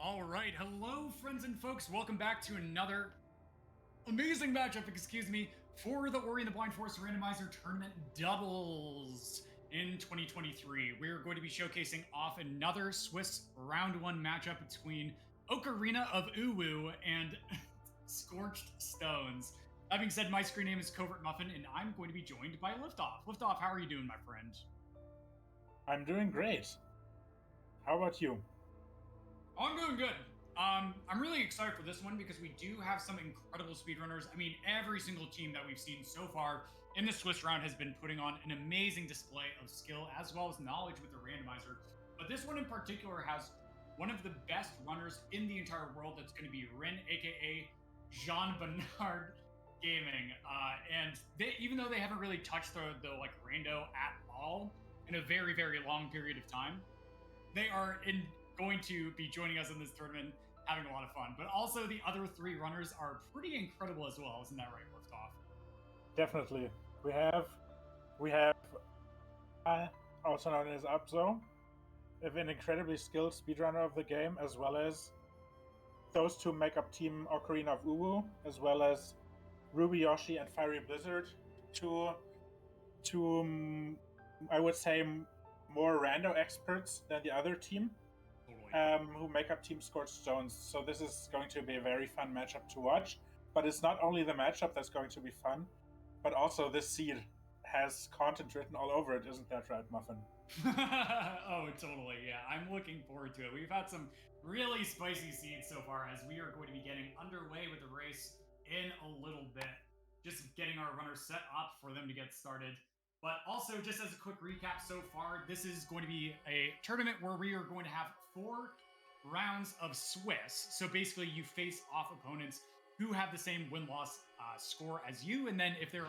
All right, hello, friends and folks. Welcome back to another amazing matchup, for the Ori and the Blind Forest Randomizer Tournament Doubles in 2023. We're going to be showcasing off another Swiss Round 1 matchup between Ocarina of UwU and Scorched Stones. That being said, my screen name is Covert Muffin, and I'm going to be joined by Liftoff. Liftoff, how are you doing, my friend? I'm doing great. How about you? I'm doing good. I'm really excited for this one because we do have some incredible speedrunners. I mean, every single team that we've seen so far in the Swiss round has been putting on an amazing display of skill as well as knowledge with the randomizer. But this one in particular has one of the best runners in the entire world. That's going to be Rin, aka JeanBernardGaming. And even though they haven't really touched the rando at all in a very, very long period of time, they are going to be joining us in this tournament, having a lot of fun. But also the other three runners are pretty incredible as well. Isn't that right, Liftoff? Definitely. We have also known as Abso, an incredibly skilled speedrunner of the game, as well as those two make up Team Ocarina of UwU, as well as Rubyyoshi and FieryBlizzard, two I would say more rando experts than the other team. Who make up Team Scorched Stones. So this is going to be a very fun matchup to watch. But it's not only the matchup that's going to be fun, but also this seed has content written all over it. Isn't that right, Muffin? Oh, totally. Yeah, I'm looking forward to it. We've had some really spicy seeds so far as we are going to be getting underway with the race in a little bit. Just getting our runners set up for them to get started. But also, just as a quick recap so far, this is going to be a tournament where we are going to have 4 rounds of Swiss. So basically, you face off opponents who have the same win-loss score as you, and then if they're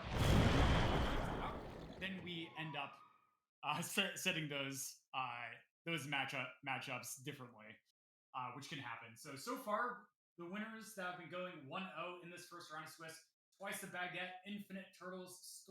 then we end up setting those matchups differently, which can happen. So far, the winners that have been going 1-0 in this first round of Swiss: Twice the Baguette, Infinite Turtles,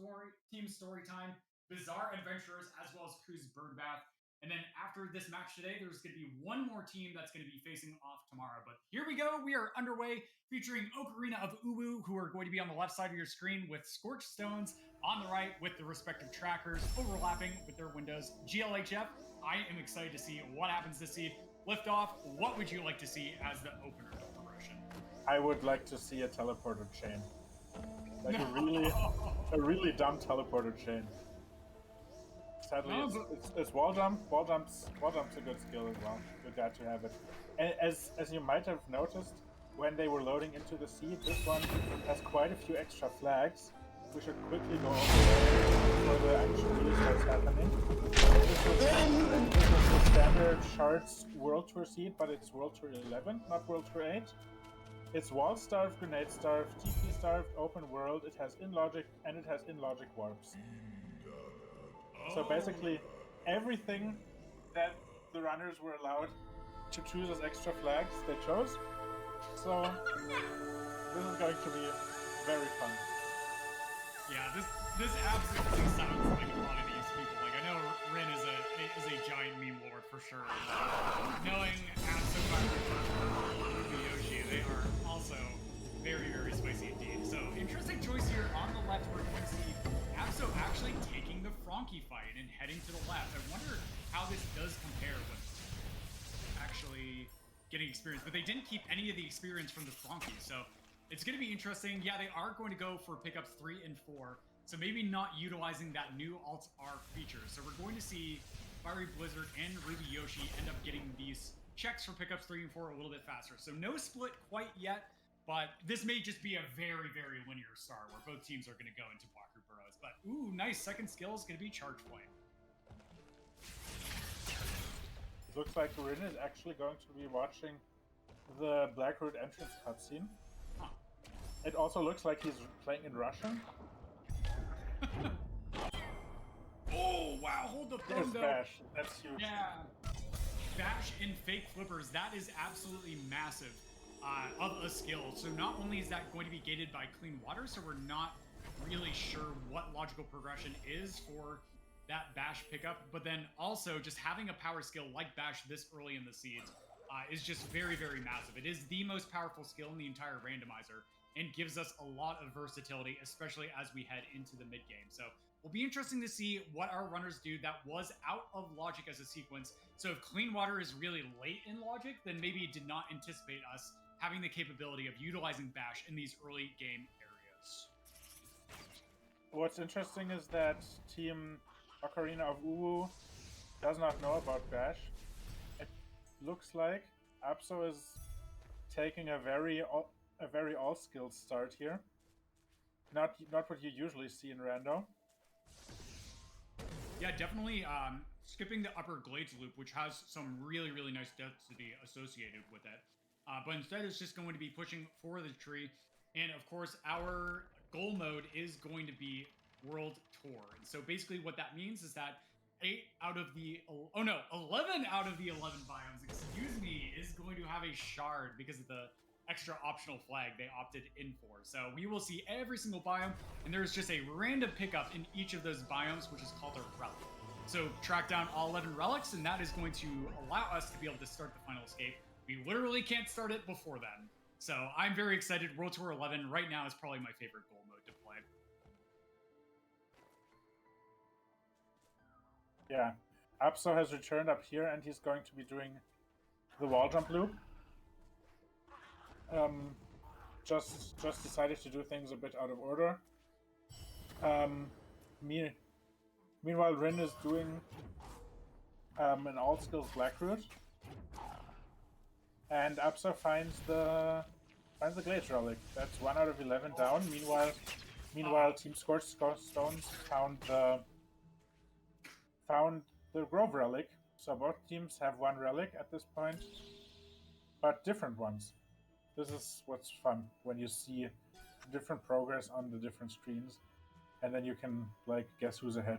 Team Storytime, Bizarre Adventurers, as well as Koo's Birdbath. And then after this match today, there's going to be one more team that's going to be facing off tomorrow. But here we go. We are underway, featuring Ocarina of UwU, who are going to be on the left side of your screen, with Scorched Stones on the right with the respective trackers overlapping with their windows. GLHF, I am excited to see what happens this seed. Liftoff, what would you like to see as the opener of progression? I would like to see a teleporter chain. Like a really dumb teleporter chain. Sadly, it's wall jump. Wall jump's a good skill as well. Good guy to have it. And as you might have noticed, when they were loading into the seed, this one has quite a few extra flags. We should quickly go over the actual news that's happening. This was the standard Shards World Tour seed, but it's World Tour 11, not World Tour 8. It's wall starved, grenade starved, TP starved, open world. It has in logic and it has in logic warps. So basically, everything that the runners were allowed to choose as extra flags, they chose. So this is going to be very fun. Yeah, this absolutely sounds like a lot of these people. Like, I know Rin is a giant meme lord for sure. Knowing Absogami and Rubyyoshi, they are also very, very spicy indeed. So interesting choice here on the left, where you can see Abso actually taking the Frankie fight and heading to the left. I wonder how this does compare with actually getting experience, but they didn't keep any of the experience from the Frankie, so it's going to be interesting. Yeah, they are going to go for pickups 3 and 4, so maybe not utilizing that new Alt-R feature. So we're going to see FieryBlizzard and Rubyyoshi end up getting these checks for pickups 3 and 4 a little bit faster. So no split quite yet, but this may just be a very, very linear start where both teams are going to go into Baku Burrows. But, ooh, nice. Second skill is going to be Charge Flame. It looks like Rin is actually going to be watching the Blackroot entrance cutscene. Huh. It also looks like he's playing in Russian. Oh, wow. Hold the phone, though. Bash. That's huge. Yeah. Bash and fake flippers. That is absolutely massive. Of a skill. So not only is that going to be gated by clean water, so we're not really sure what logical progression is for that Bash pickup, but then also just having a power skill like Bash this early in the seeds is just very, very massive. It is the most powerful skill in the entire randomizer and gives us a lot of versatility, especially as we head into the mid game. So it'll be interesting to see what our runners do that was out of logic as a sequence. So if Clean Water is really late in logic, then maybe it did not anticipate us having the capability of utilizing Bash in these early game areas. What's interesting is that Team Ocarina of UwU does not know about Bash. It looks like Abso is taking a very all-skilled start here. Not what you usually see in Rando. Yeah, definitely skipping the upper Glades loop, which has some really, really nice density associated with it. But instead, it's just going to be pushing for the tree. And of course, our goal mode is going to be World Tour. And so basically what that means is that 11 out of the 11 biomes, excuse me, is going to have a shard because of the extra optional flag they opted in for. So we will see every single biome, and there's just a random pickup in each of those biomes, which is called a relic. So track down all 11 relics, and that is going to allow us to be able to start the final escape. We literally can't start it before then. So I'm very excited. World Tour 11 right now is probably my favorite goal mode to play. Yeah, Abso has returned up here, and he's going to be doing the wall jump loop. Just decided to do things a bit out of order. Meanwhile, Rin is doing an all skills black root, and Abso finds the Glades relic. That's 1 out of 11 down. Meanwhile, Team Scorched Stones found the Grove relic. So both teams have 1 relic at this point, but different ones. This is what's fun, when you see different progress on the different screens, and then you can, like, guess who's ahead.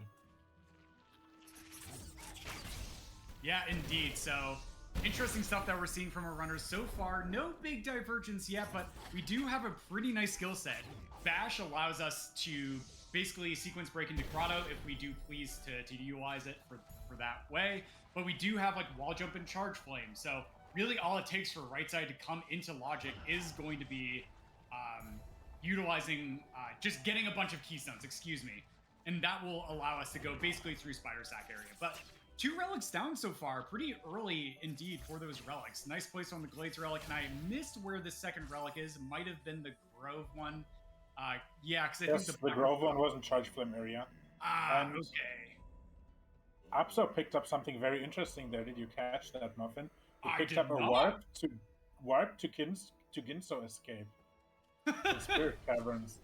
Yeah, indeed. So, interesting stuff that we're seeing from our runners so far. No big divergence yet, but we do have a pretty nice skill set. Bash allows us to basically sequence break into Grotto if we do please to utilize it for that way. But we do have, like, wall jump and charge flame. So really all it takes for right side to come into logic is going to be utilizing, just getting a bunch of keystones, excuse me. And that will allow us to go basically through Spider Sack area. But 2 relics down so far, pretty early indeed for those relics. Nice place on the Glades relic, and I missed where the second relic is. Might have been the Grove one. Yeah, because I think the Grove one was in charge flame area. Okay. Abso picked up something very interesting there. Did you catch that, Muffin? He picked up a warp to Ginso escape. The Spirit Caverns.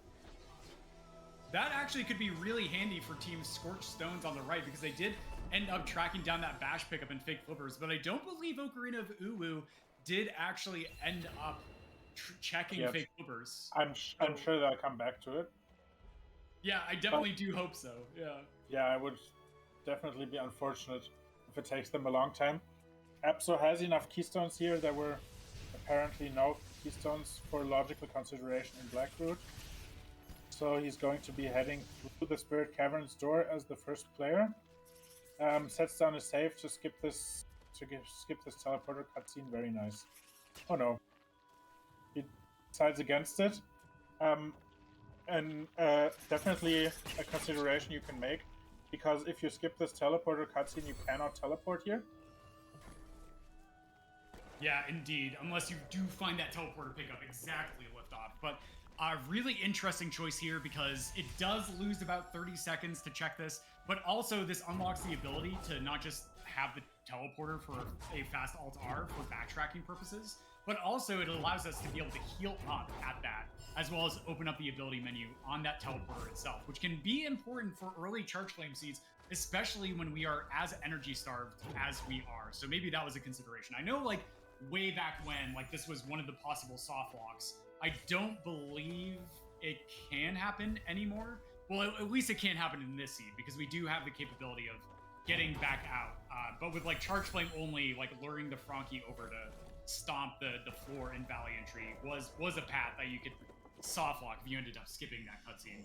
That actually could be really handy for Team Scorched Stones on the right, because they did end up tracking down that Bash pickup and fake flippers, but I don't believe Ocarina of UwU did actually end up checking fake flippers. I'm sure they'll come back to it. Yeah, I definitely do hope so. Yeah. Yeah, I would definitely be unfortunate if it takes them a long time. Abso has enough keystones here. There were apparently no keystones for logical consideration in Blackroot. So he's going to be heading through the Spirit Caverns door as the first player. Sets down a save to skip this teleporter cutscene. Very nice. Oh no. He decides against it. And definitely a consideration you can make, because if you skip this teleporter cutscene, you cannot teleport here. Yeah, indeed. Unless you do find that teleporter pickup exactly liftoff. But a really interesting choice here, because it does lose about 30 seconds to check this, but also this unlocks the ability to not just have the teleporter for a fast Alt-R for backtracking purposes, but also it allows us to be able to heal up at that, as well as open up the ability menu on that teleporter itself, which can be important for early charge flame seeds, especially when we are as energy starved as we are. So maybe that was a consideration. I know, like, way back when, like, this was one of the possible soft locks. I don't believe it can happen anymore. Well, at least it can't happen in this seed, because we do have the capability of getting back out. But with, like, charge flame only, like, luring the Frankie over to stomp the floor in Valley Entry was a path that you could soft lock if you ended up skipping that cutscene.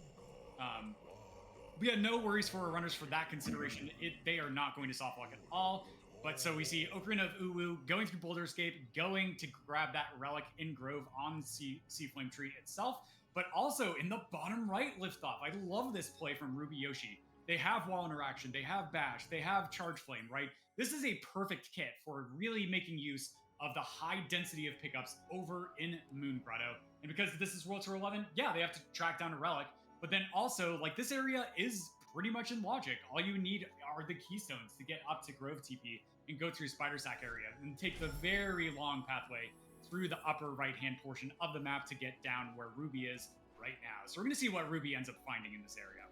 We had no worries for our runners for that consideration. They are not going to soft lock at all. But so we see Ocarina of UwU going through Boulder Escape, going to grab that relic in Grove on Sea Flame Tree itself, but also in the bottom right liftoff. I love this play from Rubyyoshi. They have wall interaction, they have bash, they have charge flame, right? This is a perfect kit for really making use of the high density of pickups over in Moon Grotto. And because this is World Tour 11, yeah, they have to track down a relic, but then also, like, this area is pretty much in logic. All you need are the keystones to get up to Grove TP and go through Spider Sack area and take the very long pathway through the upper right-hand portion of the map to get down where Ruby is right now. So we're going to see what Ruby ends up finding in this area.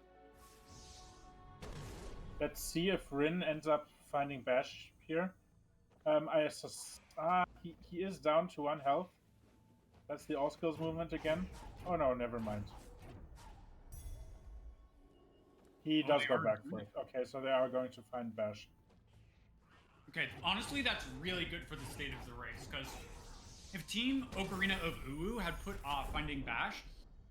Let's see if Rin ends up finding Bash here. He is down to 1 health. That's the all skills movement again. Oh no, never mind. He does go back for it. Okay, so they are going to find Bash. Okay, honestly, that's really good for the state of the race, because if Team Ocarina of UwU had put off finding Bash,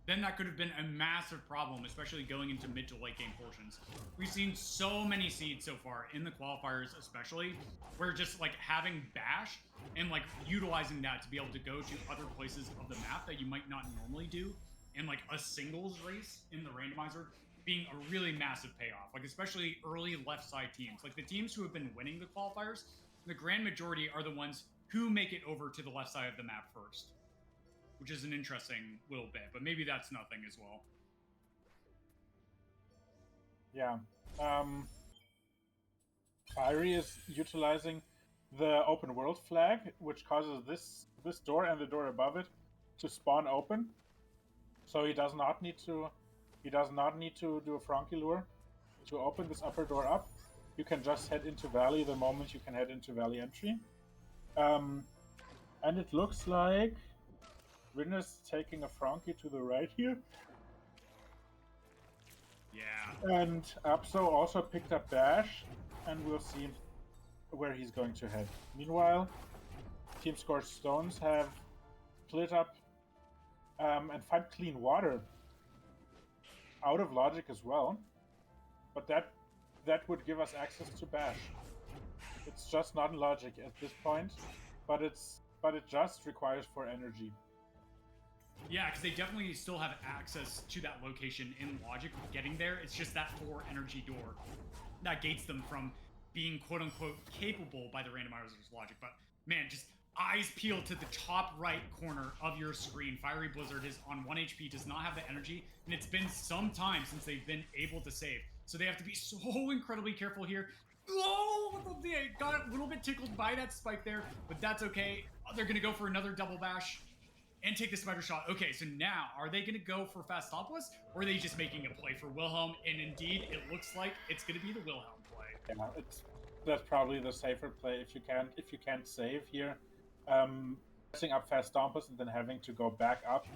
then that could have been a massive problem, especially going into mid to late game portions. We've seen so many seeds so far, in the qualifiers especially, where just like having Bash and like utilizing that to be able to go to other places of the map that you might not normally do in like a singles race in the randomizer being a really massive payoff, like especially early left side teams. Like the teams who have been winning the qualifiers, the grand majority are the ones who make it over to the left side of the map first, which is an interesting little bit, but maybe that's nothing as well. Yeah. Fiery is utilizing the open world flag, which causes this door and the door above it to spawn open. So he does not need to do a Frankie lure to open this upper door up. You can just head into Valley the moment you can head into Valley entry. And it looks like Rin is taking a Frankie to the right here. Yeah. And Abso also picked up Dash, and we'll see where he's going to head. Meanwhile, Team Scorched Stones have split up and find clean water. Out of logic as well, but that would give us access to Bash. It's just not in logic at this point, but it just requires 4 energy. Yeah, because they definitely still have access to that location in logic of getting there. It's just that 4 energy door that gates them from being quote unquote capable by the randomizer's logic. But man, just eyes peeled to the top right corner of your screen. FieryBlizzard is on 1 HP, does not have the energy, and it's been some time since they've been able to save. So they have to be so incredibly careful here. Oh, they got a little bit tickled by that spike there, but that's okay. They're going to go for another double bash and take the spider shot. Okay, so now, are they going to go for fast topless, or are they just making a play for Wilhelm? And indeed, it looks like it's going to be the Wilhelm play. Yeah, that's probably the safer play if you can't save here. Pressing up fast Stompus and then having to go back up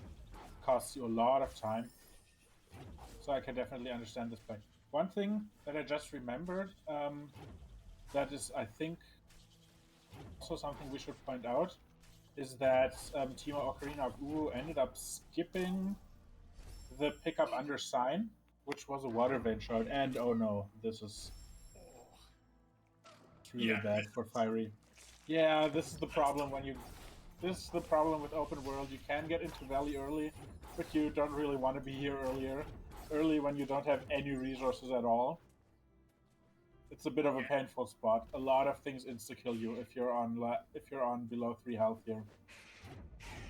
costs you a lot of time. So I can definitely understand this play. One thing that I just remembered, that is, I think, also something we should point out, is that Team Ocarina of UwU ended up skipping the pickup under sign, which was a water vein shard, and oh no, this is really bad for Fiery. Yeah, this is the problem this is the problem with open world. You can get into Valley early, but you don't really want to be here early when you don't have any resources at all. It's a bit of a painful spot. A lot of things insta-kill you if you're on below 3 health here.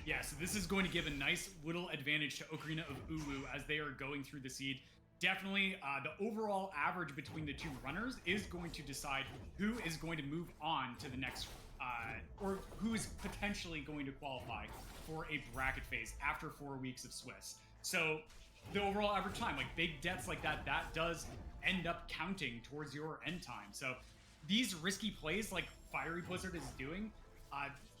Yeah, so this is going to give a nice little advantage to Ocarina of UwU as they are going through the seed. Definitely, the overall average between the 2 runners is going to decide who is going to move on to the next, or who is potentially going to qualify for a bracket phase after 4 weeks of Swiss. So the overall average time, like big deaths like that does end up counting towards your end time. So these risky plays like FieryBlizzard is doing,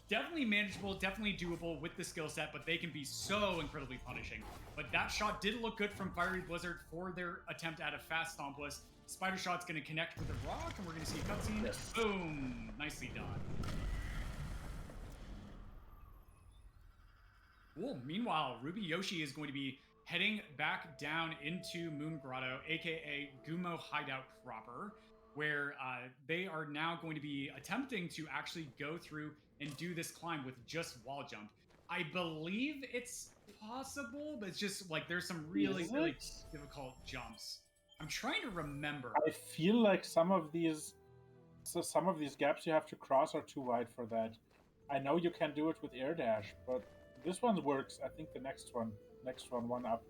definitely manageable, definitely doable with the skill set, but they can be so incredibly punishing. But that shot did look good from FieryBlizzard for their attempt at a fast Stompless. Spider Shot's going to connect with a rock, and we're going to see a cutscene. Yes. Boom! Nicely done. Cool. Meanwhile, Rubyyoshi is going to be heading back down into Moon Grotto, aka Gumo Hideout proper. where they are now going to be attempting to actually go through and do this climb with just wall jump. I believe it's possible, but it's just like there's some really difficult jumps. I'm trying to remember. I feel like some of these gaps you have to cross are too wide for that. I know you can do it with air dash, but this one works. I think the next one up,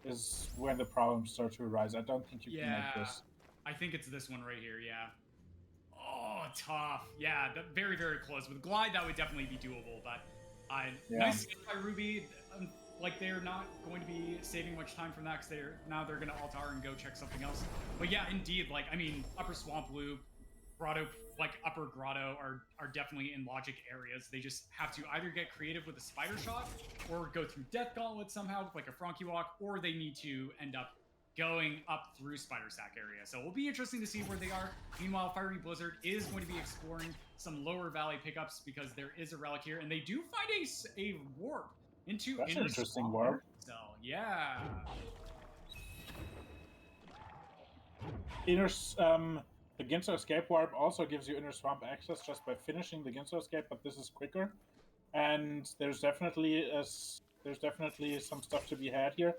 is when the problems start to arise. I don't think you can make this. I think it's this one right here. Yeah. Oh, tough. Yeah, very, very close. With glide, that would definitely be doable. But nice skip by Ruby. Like they're not going to be saving much time from that because they're going to altar and go check something else. But yeah, indeed. Like I mean, upper swamp loop, grotto, like upper grotto are definitely in logic areas. They just have to either get creative with a spider shot or go through death gauntlet somehow with like a Frankie walk, or they need to end up going up through Spider Sack area. So it'll be interesting to see where they are. Meanwhile, FieryBlizzard is going to be exploring some lower valley pickups because there is a relic here, and they do find a warp into That's an interesting warp. So yeah. The Ginso escape warp also gives you inner swamp access just by finishing the Ginso escape, but this is quicker. And there's definitely some stuff to be had here.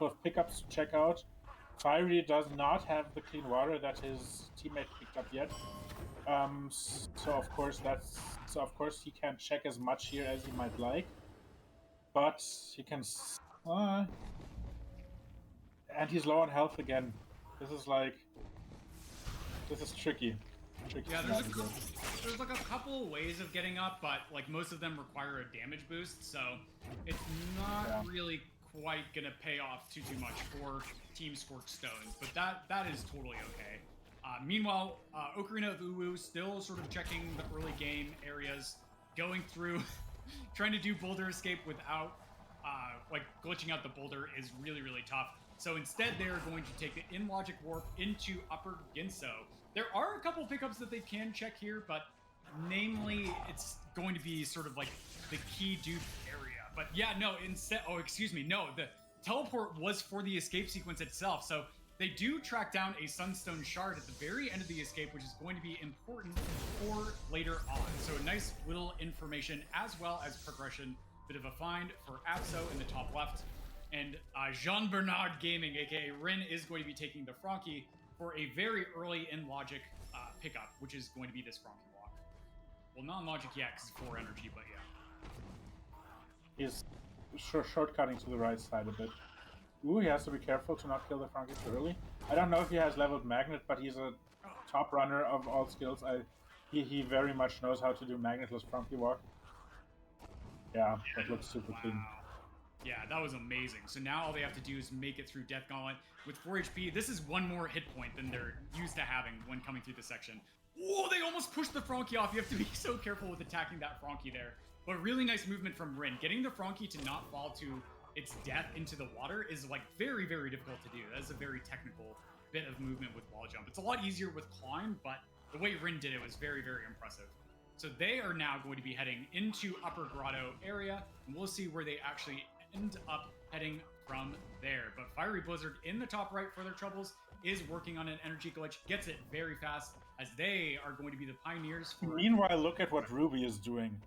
Of pickups to check out. Fiery does not have the clean water that his teammate picked up yet. So of course he can't check as much here as he might like. But he can and he's low on health again. This is tricky. Yeah, there's like a couple ways of getting up, but like most of them require a damage boost, so it's not really quite gonna pay off too much for Team Scorched Stones, but that is totally okay. Meanwhile, Ocarina of UwU still sort of checking the early game areas, going through, trying to do boulder escape without like glitching out the boulder is really, really tough. So instead, they're going to take the in-logic warp into Upper Ginso. There are a couple pickups that they can check here, but namely, it's going to be sort of like the key dupe area. But yeah, no, the teleport was for the escape sequence itself. So they do track down a Sunstone shard at the very end of the escape, which is going to be important for later on. So a nice little information as well as progression. Bit of a find for Abso in the top left. And JeanBernardGaming, aka Rin, is going to be taking the Frankie for a very early in logic pickup, which is going to be this Frankie walk. Well, not in logic yet because it's 4 energy, but yeah. He's shortcutting to the right side a bit. Ooh, he has to be careful to not kill the Frankie too early. I don't know if he has leveled Magnet, but he's a top runner of all skills. He very much knows how to do Magnetless Frankie walk. Yeah, that looks super clean. Yeah, that was amazing. So now all they have to do is make it through Death Gauntlet. With 4 HP, this is one more hit point than they're used to having when coming through the section. Oh, they almost pushed the Frankie off. You have to be so careful with attacking that Frankie there. But really nice movement from Rin. Getting the Frankie to not fall to its death into the water is like very, very difficult to do. That is a very technical bit of movement with wall jump. It's a lot easier with climb, but the way Rin did it was very, very impressive. So they are now going to be heading into Upper Grotto area, and we'll see where they actually end up heading from there. But FieryBlizzard in the top right for their troubles is working on an energy glitch, gets it very fast, as they are going to be the pioneers for... Meanwhile, look at what Ruby is doing.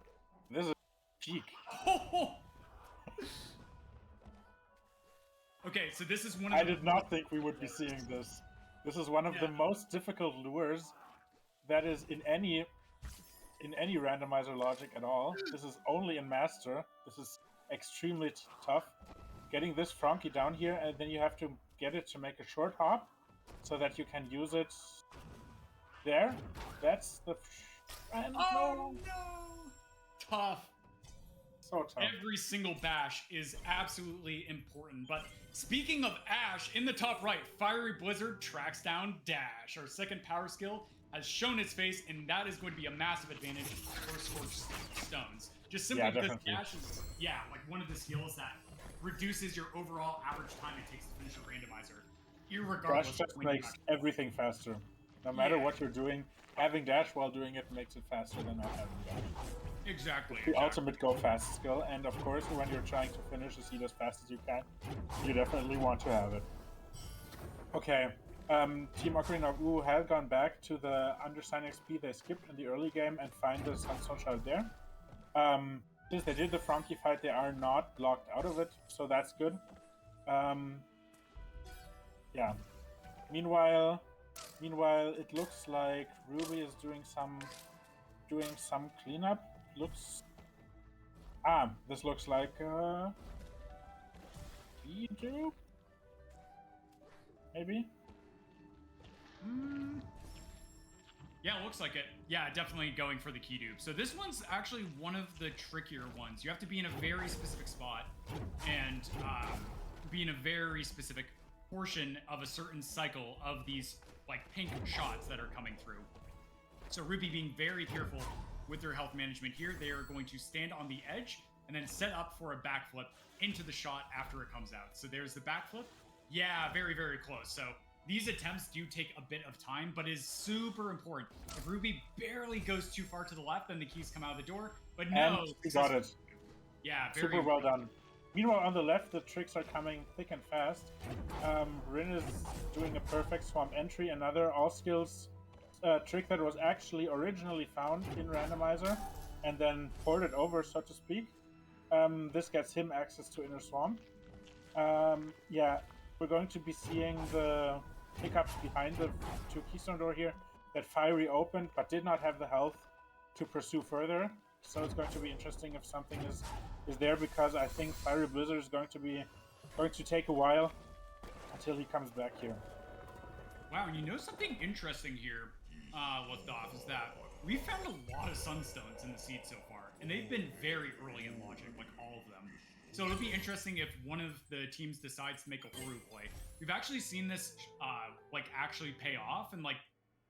This is peak. Okay, so this is one of I did not think we would be seeing this. This is one of the most difficult lures that is in any randomizer logic at all. This is only in Master. This is extremely tough. Getting this Frankie down here, and then you have to get it to make a short hop so that you can use it there. That's the... no! Tough. So tough. Every single bash is absolutely important. But speaking of Ash, in the top right, FieryBlizzard tracks down Dash. Our second power skill has shown its face, and that is going to be a massive advantage for Scorched Stones. Just simply because Dash is, like one of the skills that reduces your overall average time it takes to finish a randomizer. Irregardless. Dash just makes everything faster. No matter what you're doing, having Dash while doing it makes it faster than not having Dash. Exactly. The ultimate go fast skill, and of course, when you're trying to finish a seed as fast as you can, you definitely want to have it. Okay, Team Ocarina of UwU had gone back to the undersigned XP they skipped in the early game and find the Sunstone Shard there. Since they did the Frankie fight, they are not locked out of it, so that's good. Yeah. Meanwhile, it looks like Ruby is doing some cleanup. This looks like Key maybe. Yeah, it looks like it. Yeah, definitely going for the key dupe. So this one's actually one of the trickier ones. You have to be in a very specific spot and be in a very specific portion of a certain cycle of these like pink shots that are coming through. So Ruby being very careful with their health management here. They are going to stand on the edge and then set up for a backflip into the shot after it comes out. So there's the backflip. Yeah, very, very close. So these attempts do take a bit of time, but is super important. If Ruby barely goes too far to the left, then the keys come out of the door. But no, and he got it. Yeah, very super well done. Meanwhile, on the left, the tricks are coming thick and fast. Rin is doing a perfect swamp entry, another all skills trick that was actually originally found in Randomizer and then ported over, so to speak. This gets him access to Inner Swamp. Yeah, we're going to be seeing the pickups behind the 2 keystone door here that Fiery opened but did not have the health to pursue further. So it's going to be interesting if something is there, because I think FieryBlizzard is going to take a while until he comes back here. Wow, and you know something interesting here, Liftoff, is that we found a lot of Sunstones in the seed so far, and they've been very early in logic, like all of them. So it'll be interesting if one of the teams decides to make a Horu play. We've actually seen this like actually pay off in like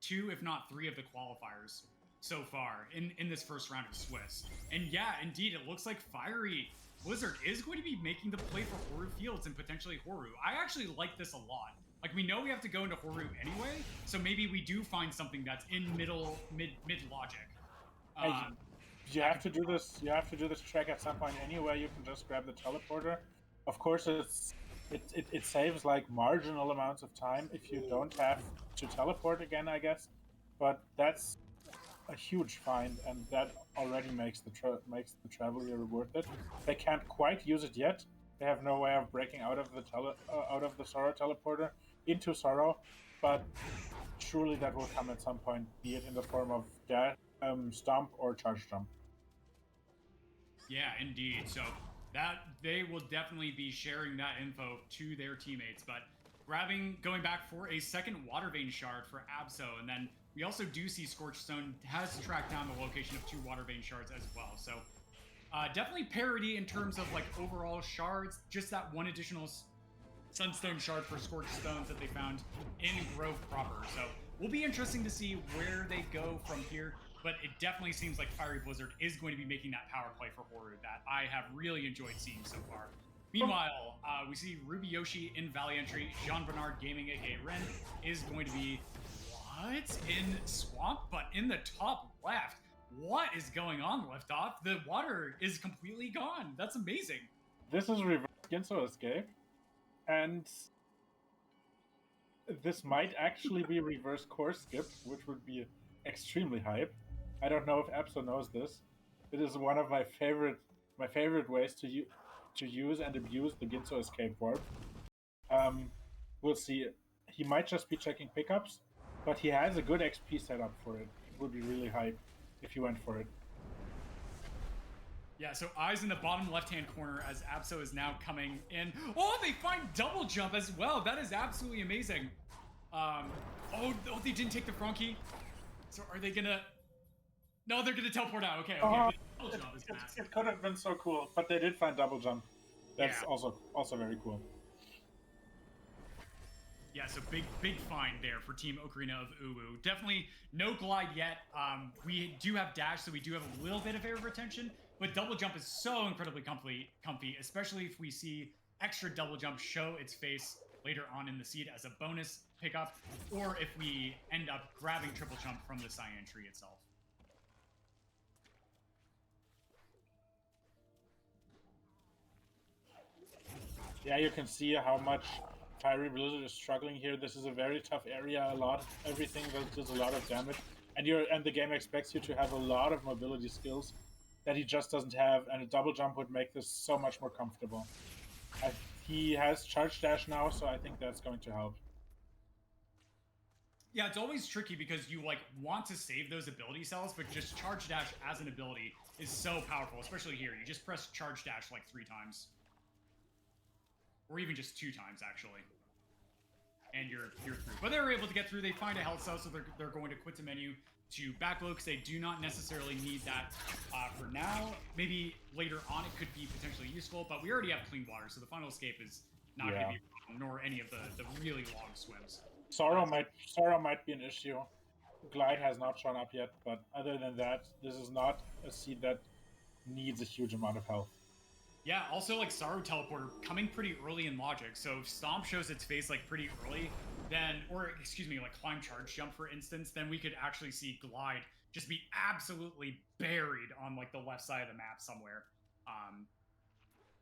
2, if not 3 of the qualifiers so far in this first round of Swiss. And yeah, indeed, it looks like FieryBlizzard is going to be making the play for Horu Fields and potentially Horu. I actually like this a lot. Like, we know we have to go into Horu anyway, so maybe we do find something that's in mid logic. You have to do this. You have to do this track at some point anyway. You can just grab the teleporter. Of course, it saves like marginal amounts of time if you don't have to teleport again, I guess. But that's a huge find, and that already makes the travel here worth it. They can't quite use it yet. They have no way of breaking out of the Sorrow teleporter into Sorrow, but surely that will come at some point, be it in the form of dash, stomp, or charge jump. Yeah, indeed. So that they will definitely be sharing that info to their teammates, but going back for a second Water Vein shard for Abso, and then we also do see Scorched Stone has tracked down the location of 2 Water Vein shards as well. So definitely parity in terms of like overall shards, just that one additional Sunstone shard for Scorched Stones that they found in Grove proper. So will be interesting to see where they go from here, but it definitely seems like FieryBlizzard is going to be making that power play for Horu that I have really enjoyed seeing so far. Meanwhile, we see Rubyyoshi in Valley Entry. JeanBernardGaming, aka Ren, is going to be in Swamp, but in the top left. What is going on, Liftoff? The water is completely gone. That's amazing. This is reverse Ginso escape, and this might actually be reverse course skip, which would be extremely hype. I don't know if Abso knows this. It is one of my favorite ways to use and abuse the Ginso escape warp. We'll see. He might just be checking pickups, but he has a good XP setup for it. It would be really hype if he went for it. Yeah, so eyes in the bottom left-hand corner as Abso is now coming in. Oh, they find double jump as well. That is absolutely amazing. Oh, they didn't take the Frankie. So are they gonna... No, they're gonna teleport out. Okay. Double jump is massive. It could have been so cool, but they did find double jump. That's also very cool. Yeah, so big find there for Team Ocarina of UwU. Definitely no glide yet. We do have dash, so we do have a little bit of air retention, but double jump is so incredibly comfy, especially if we see extra double jump show its face later on in the seed as a bonus pickup, or if we end up grabbing triple jump from the cyan tree itself. Yeah, you can see how much FieryBlizzard is struggling here. This is a very tough area. Everything that does a lot of damage, and the game expects you to have a lot of mobility skills that he just doesn't have, and a double jump would make this so much more comfortable. He has charge dash now, so I think that's going to help. Yeah, it's always tricky because you like want to save those ability cells, but just charge dash as an ability is so powerful, especially here. You just press charge dash like 3 times. Or even just 2 times, actually. And you're through. But they're able to get through. They find a health cell, so they're going to quit the menu to backload because they do not necessarily need that for now. Maybe later on it could be potentially useful, but we already have clean water, so the final escape is not going to be a problem, nor any of the really long swims. Sorrow might be an issue. Glide has not shown up yet, but other than that, this is not a seed that needs a huge amount of health. Yeah, also like Sorrow Teleporter coming pretty early in logic, so if Stomp shows its face like pretty early, then, or excuse me, like Climb Charge Jump for instance, then we could actually see Glide just be absolutely buried on like the left side of the map somewhere.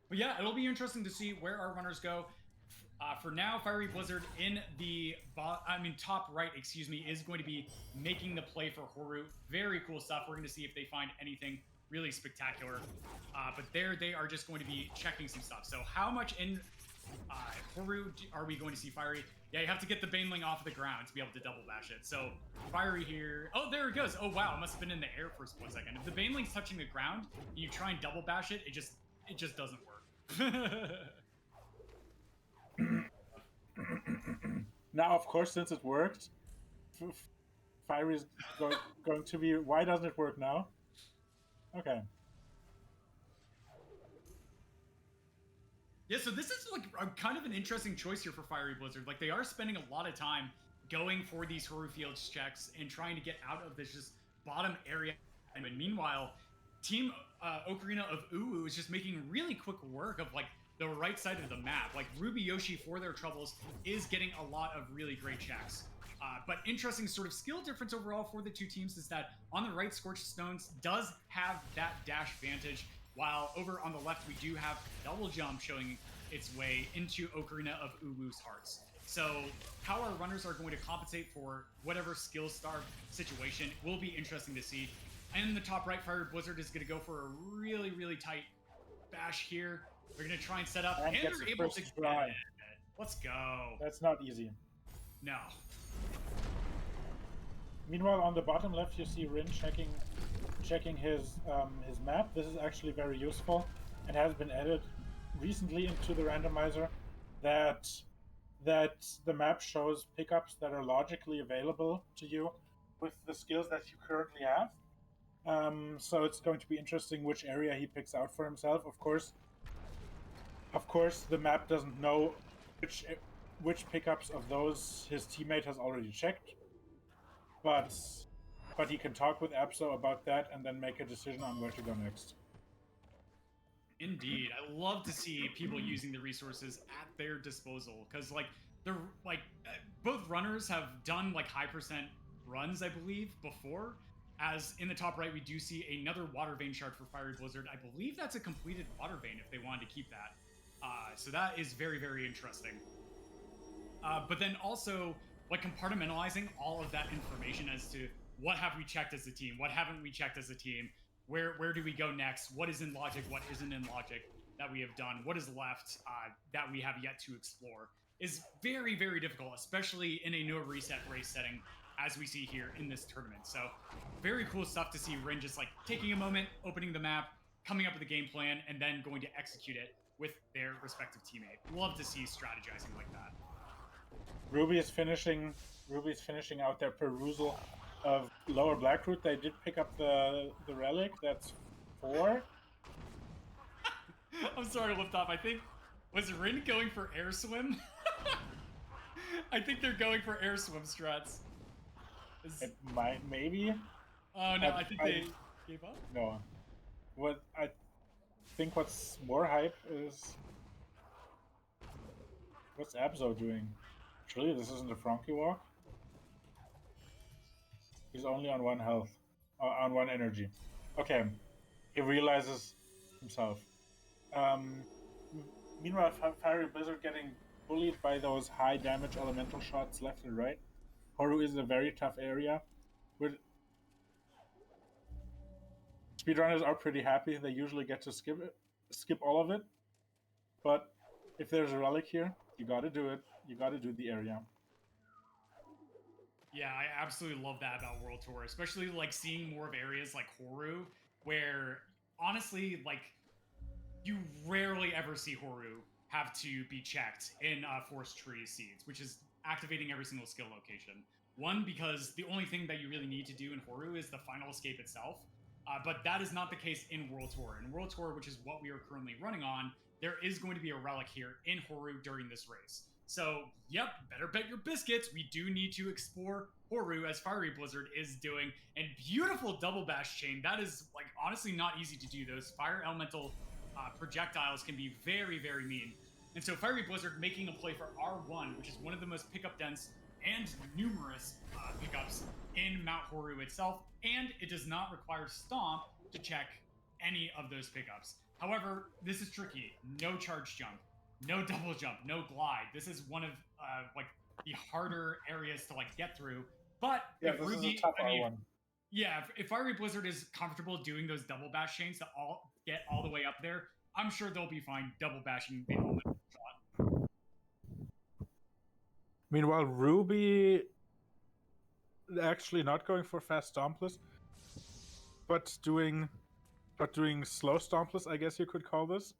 But yeah, it'll be interesting to see where our runners go. For now, FieryBlizzard in the top right, is going to be making the play for Horu. Very cool stuff. We're going to see if they find anything really spectacular. But there they are just going to be checking some stuff. So how much in Horu are we going to see Fiery? Yeah, you have to get the Baneling off of the ground to be able to double bash it. So Fiery here. Oh, there it goes. Oh, wow. It must have been in the air for a split second. If the Baneling's touching the ground and you try and double bash it, it just doesn't work. Now, of course, since it worked, Fiery's going to be... Why doesn't it work now? Okay. Yeah, so this is like kind of an interesting choice here for FieryBlizzard. Like, they are spending a lot of time going for these Horu Fields checks and trying to get out of this just bottom area. And meanwhile, Team Ocarina of UwU is just making really quick work of like the right side of the map. Like Rubyyoshi, for their troubles, is getting a lot of really great checks. But interesting sort of skill difference overall for the two teams is that on the right, Scorched Stones does have that dash advantage, while over on the left, we do have double jump showing its way into Ocarina of UwU's hearts. So how our runners are going to compensate for whatever skill star situation will be interesting to see. And in the top right, FieryBlizzard is going to go for a really, really tight bash here. They're going to try and set up, and they're able to get it. Let's go. That's not easy. No. Meanwhile, on the bottom left, you see Rin checking his map. This is actually very useful and has been added recently into the randomizer. That the map shows pickups that are logically available to you with the skills that you currently have. So it's going to be interesting which area he picks out for himself. Of course, the map doesn't know which pickups of those his teammate has already checked, but he can talk with Abso about that and then make a decision on where to go next. Indeed, I love to see people using the resources at their disposal, because like they're like both runners have done like high percent runs, I believe, before. As in the top right, we do see another water vein shard for FieryBlizzard. I believe that's a completed water vein if they wanted to keep that. So that is very, very interesting. But then also, like, compartmentalizing all of that information as to what have we checked as a team, what haven't we checked as a team, where do we go next, what is in logic, what isn't in logic that we have done, what is left that we have yet to explore, is very, very difficult, especially in a no reset race setting, as we see here in this tournament. So very cool stuff to see Rin just like taking a moment, opening the map, coming up with a game plan, and then going to execute it with their respective teammate. Love to see strategizing like that. Ruby is finishing out their perusal of lower Blackroot. They did pick up the relic. That's 4. I'm sorry to lift off. I think, was Rin going for air swim? I think they're going for air swim struts. It might, maybe. Oh no, I think they gave up. No. What I think what's more hype is what's Abso doing? Surely this isn't a Frankie walk. He's only on 1 health, on 1 energy. Okay, he realizes himself. Meanwhile, FieryBlizzard getting bullied by those high damage elemental shots left and right. Horu is a very tough area. With speedrunners are pretty happy. They usually get to skip all of it. But if there's a relic here, you gotta do it. You gotta do the area. Yeah, I absolutely love that about World Tour, especially like seeing more of areas like Horu, where honestly, like you rarely ever see Horu have to be checked in Forest Tree Seeds, which is activating every single skill location. One, because the only thing that you really need to do in Horu is the final escape itself, but that is not the case in World Tour. In World Tour, which is what we are currently running on, there is going to be a relic here in Horu during this race. So, yep, better bet your biscuits. We do need to explore Horu as FieryBlizzard is doing. And beautiful double bash chain. That is, like, honestly not easy to do. Those fire elemental projectiles can be very, very mean. And so FieryBlizzard making a play for R1, which is one of the most pickup dense and numerous pickups in Mount Horu itself. And it does not require Stomp to check any of those pickups. However, this is tricky. No charge jump. No double jump, no glide. This is one of like the harder areas to like get through. But Yeah, if this Ruby, is a tough I mean, R1. yeah, if FieryBlizzard is comfortable doing those double bash chains to all get all the way up there, I'm sure they'll be fine double bashing the elemental shot. Meanwhile, Ruby actually not going for fast stompless, but doing slow stompless, I guess you could call this.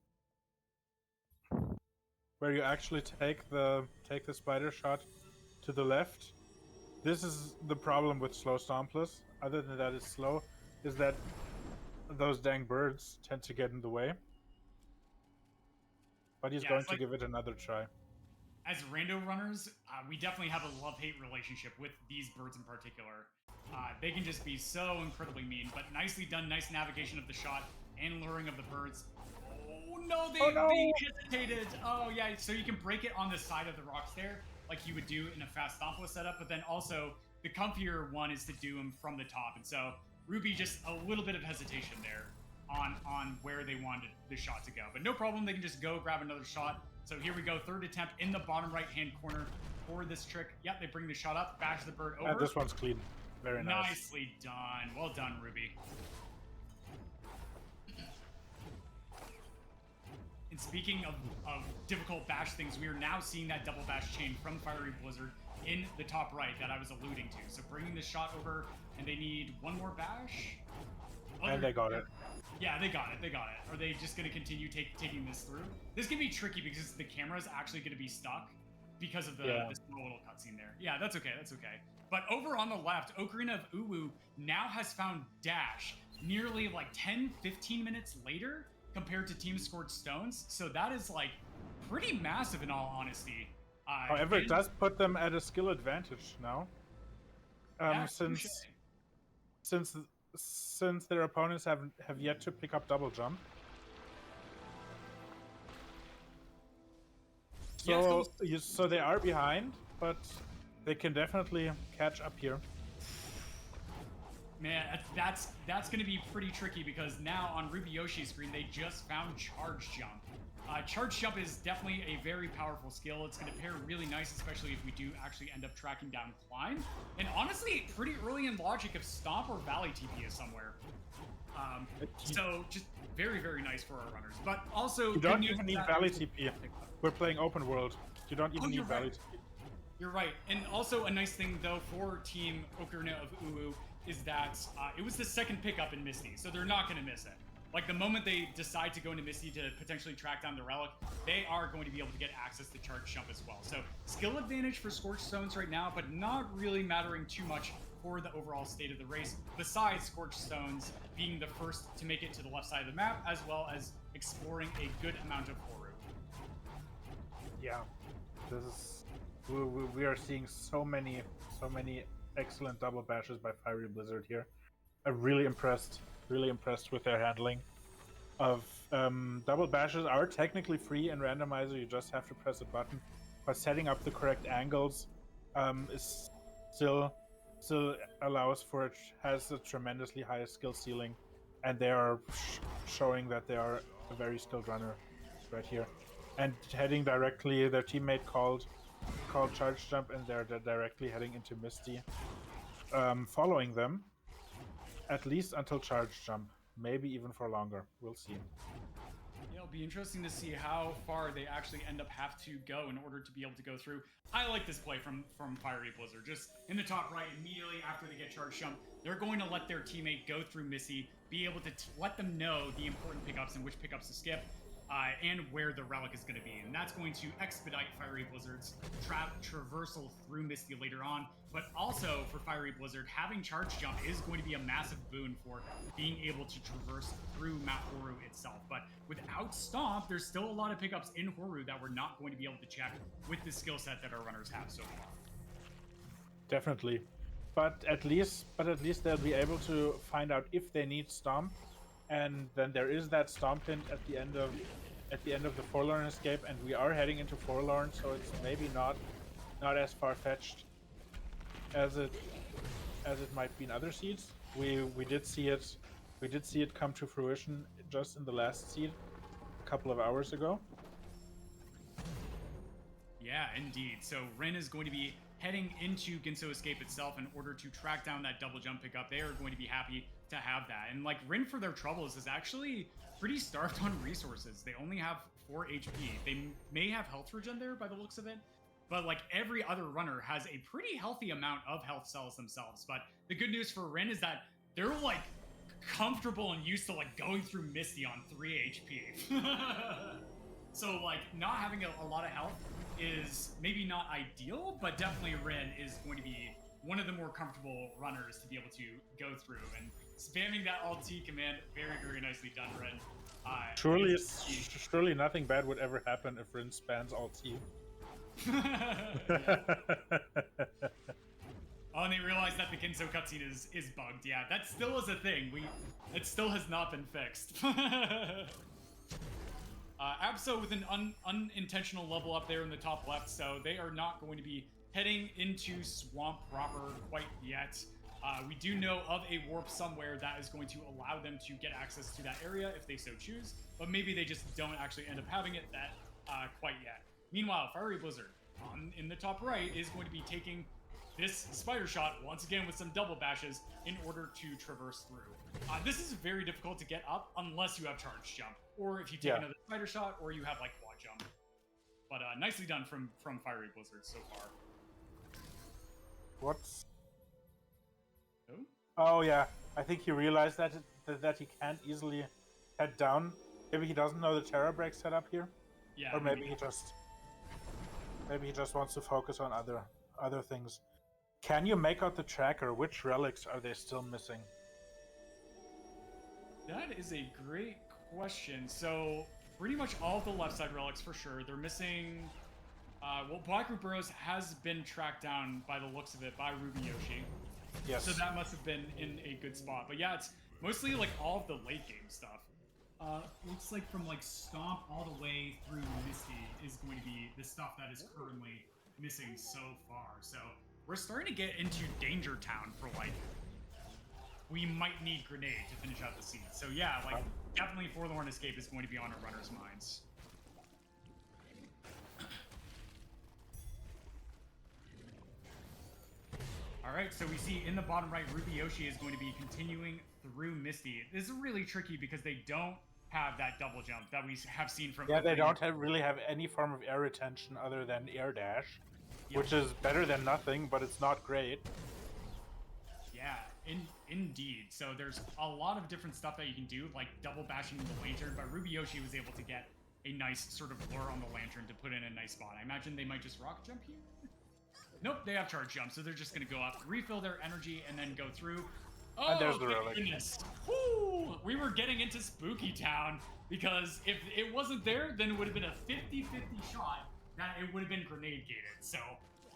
Where you actually take the spider shot to the left. This is the problem with slow stompless. Other than that, it's slow. Is that those dang birds tend to get in the way. But he's going to give it another try. As rando runners, we definitely have a love-hate relationship with these birds in particular. They can just be so incredibly mean, but nicely done, nice navigation of the shot and luring of the birds. Oh no, they hesitated. Oh yeah, so you can break it on the side of the rocks there, like you would do in a fast stompless setup, but then also the comfier one is to do them from the top. And so Ruby just a little bit of hesitation there on where they wanted the shot to go. But no problem, they can just go grab another shot. So here we go, third attempt in the bottom right-hand corner for this trick. Yep, they bring the shot up, bash the bird over. This one's clean. Very nice. Nicely done. Well done, Ruby. And speaking of difficult bash things, we are now seeing that double bash chain from FieryBlizzard in the top right that I was alluding to. So bringing the shot over, and they need one more bash. And they got it. Yeah, they got it. They got it. Are they just going to continue taking this through? This can be tricky because the camera is actually going to be stuck because of the small little cutscene there. Yeah, that's okay. That's okay. But over on the left, Ocarina of UwU now has found Dash nearly like 10, 15 minutes later compared to Team Scorched Stones. So that is like pretty massive in all honesty. However, it does put them at a skill advantage now. Since their opponents have yet to pick up double jump. So so they are behind, but they can definitely catch up here. Man, that's going to be pretty tricky because now on Rubyyoshi's screen they just found Charge Jump. Charge Jump is definitely a very powerful skill. It's going to pair really nice, especially if we do actually end up tracking down Climb. And honestly, pretty early in logic if Stomp or Valley TP is somewhere. So just very, very nice for our runners. But also, you don't even need Valley TP. We're playing open world. You don't even need Valley TP. You're right. And also a nice thing, though, for Team Ocarina of UwU is that it was the second pickup in Misty, so they're not going to miss it. Like, the moment they decide to go into Misty to potentially track down the relic, they are going to be able to get access to Charge Jump as well. So, skill advantage for Scorched Stones right now, but not really mattering too much for the overall state of the race, besides Scorched Stones being the first to make it to the left side of the map, as well as exploring a good amount of Horu. Yeah, this is... We are seeing so many excellent double bashes by FieryBlizzard here. I'm really impressed with their handling of double bashes. Are technically free in Randomizer, you just have to press a button, but setting up the correct angles is still allows for it, has a tremendously high skill ceiling, and they are showing that they are a very skilled runner right here. and heading directly. Their teammate called charge jump, and they're directly heading into Misty, following them at least until charge jump, maybe even for longer. We'll see. Yeah, it'll be interesting to see how far they actually end up have to go in order to be able to go through. I like this play from FieryBlizzard. Just in the top right, immediately after they get charge jump, they're going to let their teammate go through Missy, be able to let them know the important pickups and which pickups to skip, and where the relic is going to be. And that's going to expedite FieryBlizzard's traversal through Misty later on. But also for FieryBlizzard, having charge jump is going to be a massive boon for being able to traverse through Mount Horu itself. But without Stomp, there's still a lot of pickups in Horu that we're not going to be able to check with the skill set that our runners have so far. Definitely. But at least they'll be able to find out if they need Stomp, and then there is that Stomp hint at the end of the Forlorn escape, and we are heading into Forlorn, so it's maybe not as far-fetched as it might be in other seeds. We did see it come to fruition just in the last seed a couple of hours ago. Yeah, indeed. So Ren is going to be heading into Ginso Escape itself in order to track down that double jump pickup. They are going to be happy to have that. And like Ren, for their troubles, is actually pretty starved on resources. They only have 4 HP. They may have health regen there by the looks of it, but like every other runner has a pretty healthy amount of health cells themselves. But the good news for Ren is that they're like comfortable and used to like going through Misty on 3 HP. So like not having a lot of health is maybe not ideal, but definitely Ren is going to be one of the more comfortable runners to be able to go through. And spamming that Alt-T command, very, very nicely done, Ren. Surely nothing bad would ever happen if Ren spans Alt-T. Oh, and they realized that the Ginso cutscene is bugged. Yeah, that still is a thing. It still has not been fixed. Abso with an unintentional level up there in the top left, so they are not going to be heading into Swamp proper quite yet. We do know of a warp somewhere that is going to allow them to get access to that area if they so choose, but maybe they just don't actually end up having it that quite yet. Meanwhile, FieryBlizzard in the top right is going to be taking this spider shot once again with some double bashes in order to traverse through. This is very difficult to get up unless you have charge jump, or if you take another spider shot, or you have like quad jump. But nicely done from FieryBlizzard so far. What's? Oh? Oh yeah, I think he realized that he can't easily head down. Maybe he doesn't know the Terra break setup here. Yeah. Or maybe he just wants to focus on other things. Can you make out the tracker? Which relics are they still missing? That is a great question. So pretty much all of the left side relics for sure. They're missing. Well, Blackroot Burrows has been tracked down by the looks of it by Rubyyoshi. Yes. So that must have been in a good spot. But yeah, it's mostly like all of the late game stuff. Looks like from like Stomp all the way through Misty is going to be the stuff that is currently missing so far. So we're starting to get into Danger Town for like, we might need Grenade to finish out the scene. So yeah, like definitely Forlorn Escape is going to be on our runners' minds. Alright, so we see in the bottom right, Rubyyoshi is going to be continuing through Misty. This is really tricky because they don't have that double jump that we have seen from... Yeah, they don't really have any form of air retention other than air dash, which is better than nothing, but it's not great. Yeah, indeed. So there's a lot of different stuff that you can do, like double bashing the lantern, but Rubyyoshi was able to get a nice sort of lure on the lantern to put in a nice spot. I imagine they might just rock jump here. Nope, they have charge jump, so they're just going to go up, refill their energy, and then go through. Oh, and there's the relic. Goodness. Woo! We were getting into Spooky Town, because if it wasn't there, then it would have been a 50-50 shot that it would have been grenade gated. So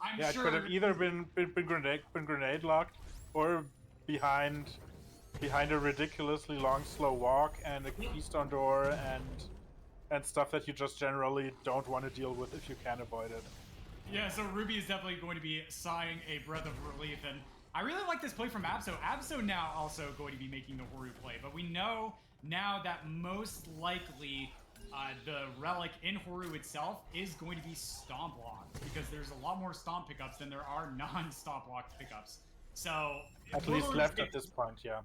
I'm sure... it could have either been grenade locked, or behind a ridiculously long slow walk and a keystone door and stuff that you just generally don't want to deal with if you can avoid it. Yeah, so Ruby is definitely going to be sighing a breath of relief, and I really like this play from Abso. Abso now also going to be making the Horu play, but we know now that most likely the relic in Horu itself is going to be stomp locked because there's a lot more stomp pickups than there are non-stomp locked pickups. So at least left at this point, yeah.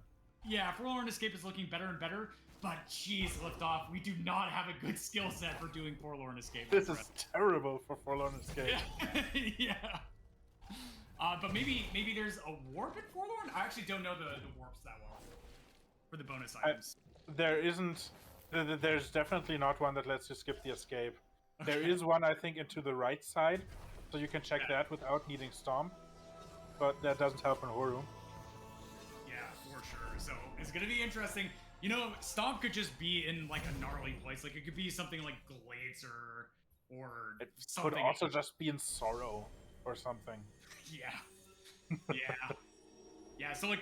Yeah, Forlorn Escape is looking better and better, but geez, Liftoff, we do not have a good skill set for doing Forlorn Escape. This is terrible for Forlorn Escape. Yeah. But maybe there's a warp in Forlorn? I actually don't know the warps that well for the bonus items. There isn't. There's definitely not one that lets you skip the escape. There is one, I think, into the right side, so you can check that without needing Stomp, but that doesn't help in Horu. Yeah, for sure. So it's gonna be interesting. You know, Stomp could just be in like a gnarly place. Like it could be something like Glades or it something. Could also just be in Sorrow or something. Yeah. Yeah. Yeah, so like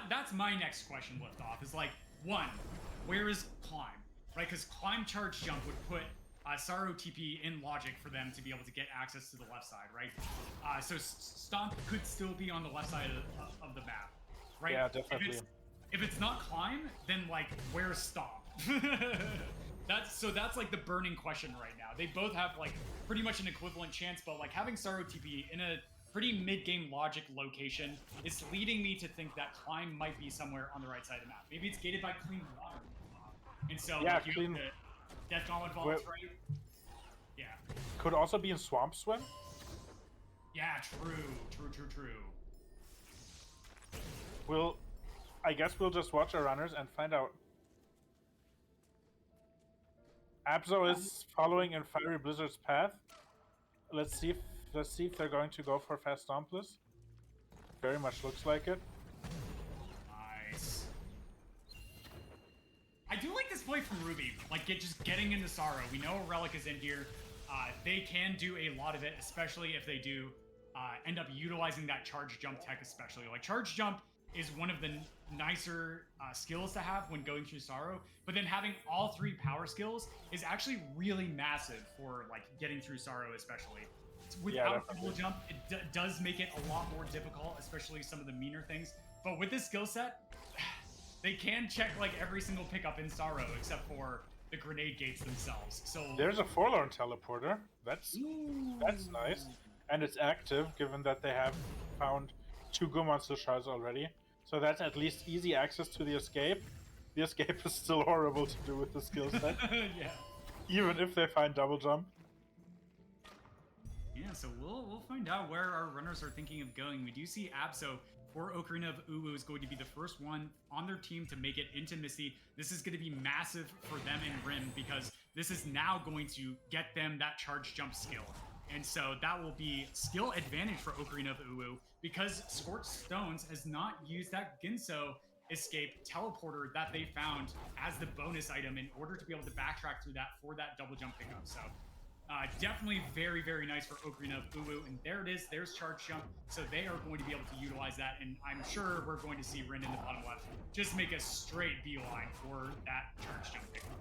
that's my next question, Liftoff, is like, one, where is Climb? Right? Because Climb Charge Jump would put Sorrow TP in logic for them to be able to get access to the left side, right? So Stomp could still be on the left side of the map, right? Yeah, definitely. If it's not Climb, then like where's Stomp? That's like the burning question right now. They both have like pretty much an equivalent chance, but like having Sorrow TP in a pretty mid-game logic location is leading me to think that Climb might be somewhere on the right side of the map. Maybe it's gated by Clean Water. And so yeah, like, you clean... have the Death Gauntlet vaults, right? Yeah. Could also be in Swamp Swim? Yeah, true. I guess we'll just watch our runners and find out. Abso is following in FieryBlizzard's path. Let's see if they're going to go for Fast Stompless. Very much looks like it. Nice. I do like this play from Ruby. Like just getting into Sorrow. We know a relic is in here. They can do a lot of it, especially if they do end up utilizing that charge jump tech, especially. Like charge jump is one of the nicer skills to have when going through Sorrow, but then having all three power skills is actually really massive for like getting through Sorrow, especially. Without double jump, it does make it a lot more difficult, especially some of the meaner things. But with this skill set, they can check like every single pickup in Sorrow except for the grenade gates themselves. So there's a Forlorn teleporter. That's nice, and it's active given that they have found 2 Gomonster shards already. So that's at least easy access to the escape. The escape is still horrible to do with the skill set. Yeah. Even if they find double jump. Yeah, so we'll find out where our runners are thinking of going. We do see Abso for Ocarina of UwU is going to be the first one on their team to make it into Misty. This is going to be massive for them and Rim because this is now going to get them that charge jump skill. And so that will be skill advantage for Ocarina of UwU because Scorched Stones has not used that Ginso escape teleporter that they found as the bonus item in order to be able to backtrack through that for that double jump pickup. So definitely very, very nice for Ocarina of UwU. And there it is. There's charge jump. So they are going to be able to utilize that. And I'm sure we're going to see Rin in the bottom left just make a straight beeline for that charge jump pickup.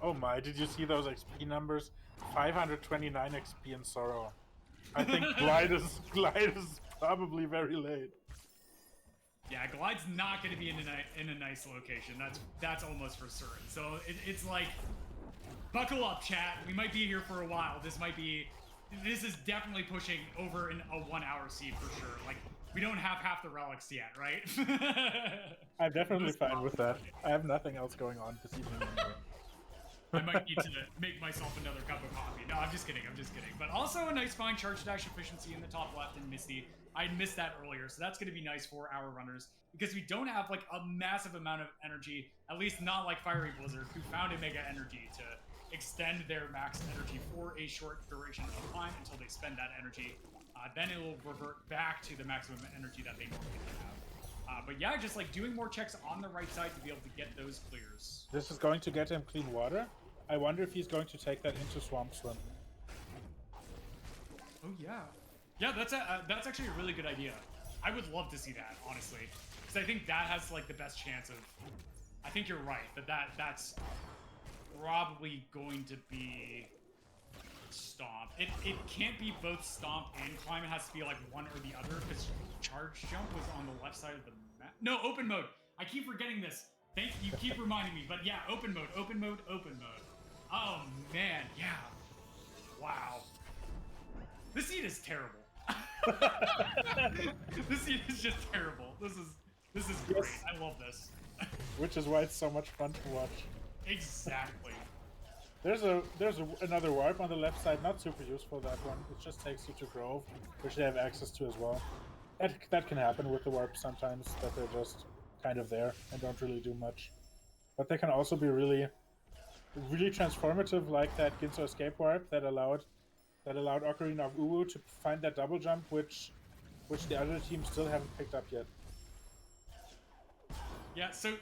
Oh my, did you see those XP numbers? 529 XP in Sorrow. I think Glide is probably very late. Yeah, Glide's not going to be in a nice location. That's almost for certain. So it's like, buckle up, chat. We might be here for a while. This is definitely pushing over in a 1 hour seed for sure. Like, we don't have half the relics yet, right? I'm definitely fine with that. I have nothing else going on this evening anyway. I might need to make myself another cup of coffee. No, I'm just kidding. But also a nice fine charge dash efficiency in the top left in Misty. I missed that earlier, so that's going to be nice for our runners because we don't have like a massive amount of energy, at least not like FieryBlizzard, who found a mega energy to extend their max energy for a short duration of time until they spend that energy. Then it will revert back to the maximum energy that they normally have. But yeah, just like doing more checks on the right side to be able to get those clears. This is going to get him clean water. I wonder if he's going to take that into Swamp Swim. Oh yeah. Yeah, that's actually a really good idea. I would love to see that, honestly. Because I think that has like the best chance of... I think you're right, that's probably going to be Stomp. It can't be both Stomp and Climb. It has to be like one or the other, because Charge Jump was on the left side of the map. No, Open Mode. I keep forgetting this. Thank you. Keep reminding me. But yeah, Open Mode. is terrible. This seed is just terrible. This is great. Yes. I love this. Which is why it's so much fun to watch. Exactly. There's another warp on the left side, not super useful, that one. It just takes you to Grove, which they have access to as well. That can happen with the warp sometimes, that they're just kind of there and don't really do much. But they can also be really transformative, like that Ginso escape warp that allowed Ocarina of UwU to find that double jump, which the other team still haven't picked up yet. Yeah, so,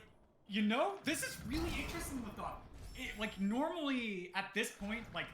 you know, this is really interesting with thought. Like, normally, at this point, like,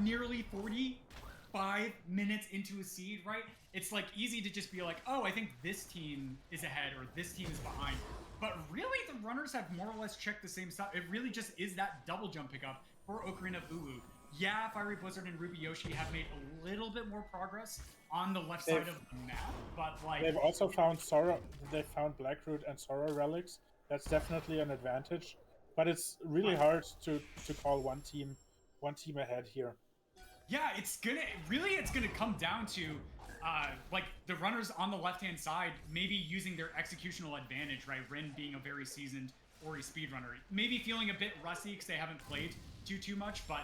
nearly 45 minutes into a seed, right? It's, like, easy to just be like, oh, I think this team is ahead or this team is behind. But really, the runners have more or less checked the same stuff. It really just is that double jump pickup for Ocarina of UwU. Yeah, FieryBlizzard and Rubyyoshi have made a little bit more progress on the left side of the map, but, like... They've also found Sora, they found Blackroot and Sora relics. That's definitely an advantage. But it's really hard to call one team ahead here. Yeah, it's gonna come down to like the runners on the left-hand side maybe using their executional advantage, right? Rin being a very seasoned Ori speedrunner, maybe feeling a bit rusty because they haven't played too much, but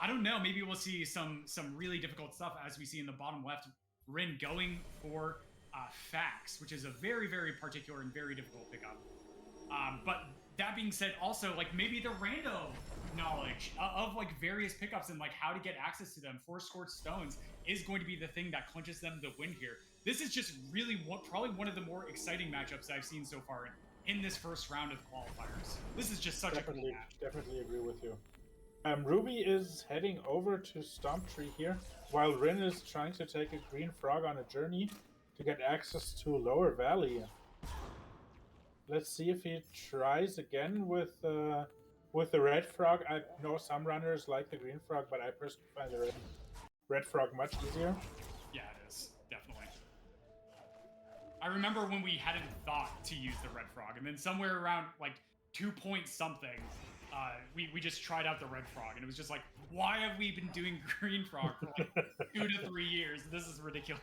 I don't know. Maybe we'll see some really difficult stuff as we see in the bottom left. Rin going for Fax, which is a very, very particular and very difficult pickup. But that being said, also, like, maybe the rando knowledge of like various pickups and like how to get access to them for Scorched Stones is going to be the thing that clinches them the win here. This is just really probably one of the more exciting matchups I've seen so far in this first round of qualifiers. This is just such a cool match. Definitely agree with you. Ruby is heading over to Stomp Tree here, while Rin is trying to take a green frog on a journey to get access to Lower Valley. Let's see if he tries again with the red frog. I know some runners like the green frog, but I personally find the red frog much easier. Yeah, it is. Definitely. I remember when we hadn't thought to use the red frog, and then somewhere around like 2 point something, we just tried out the red frog, and it was just like, why have we been doing green frog for like 2 to 3 years? This is ridiculous.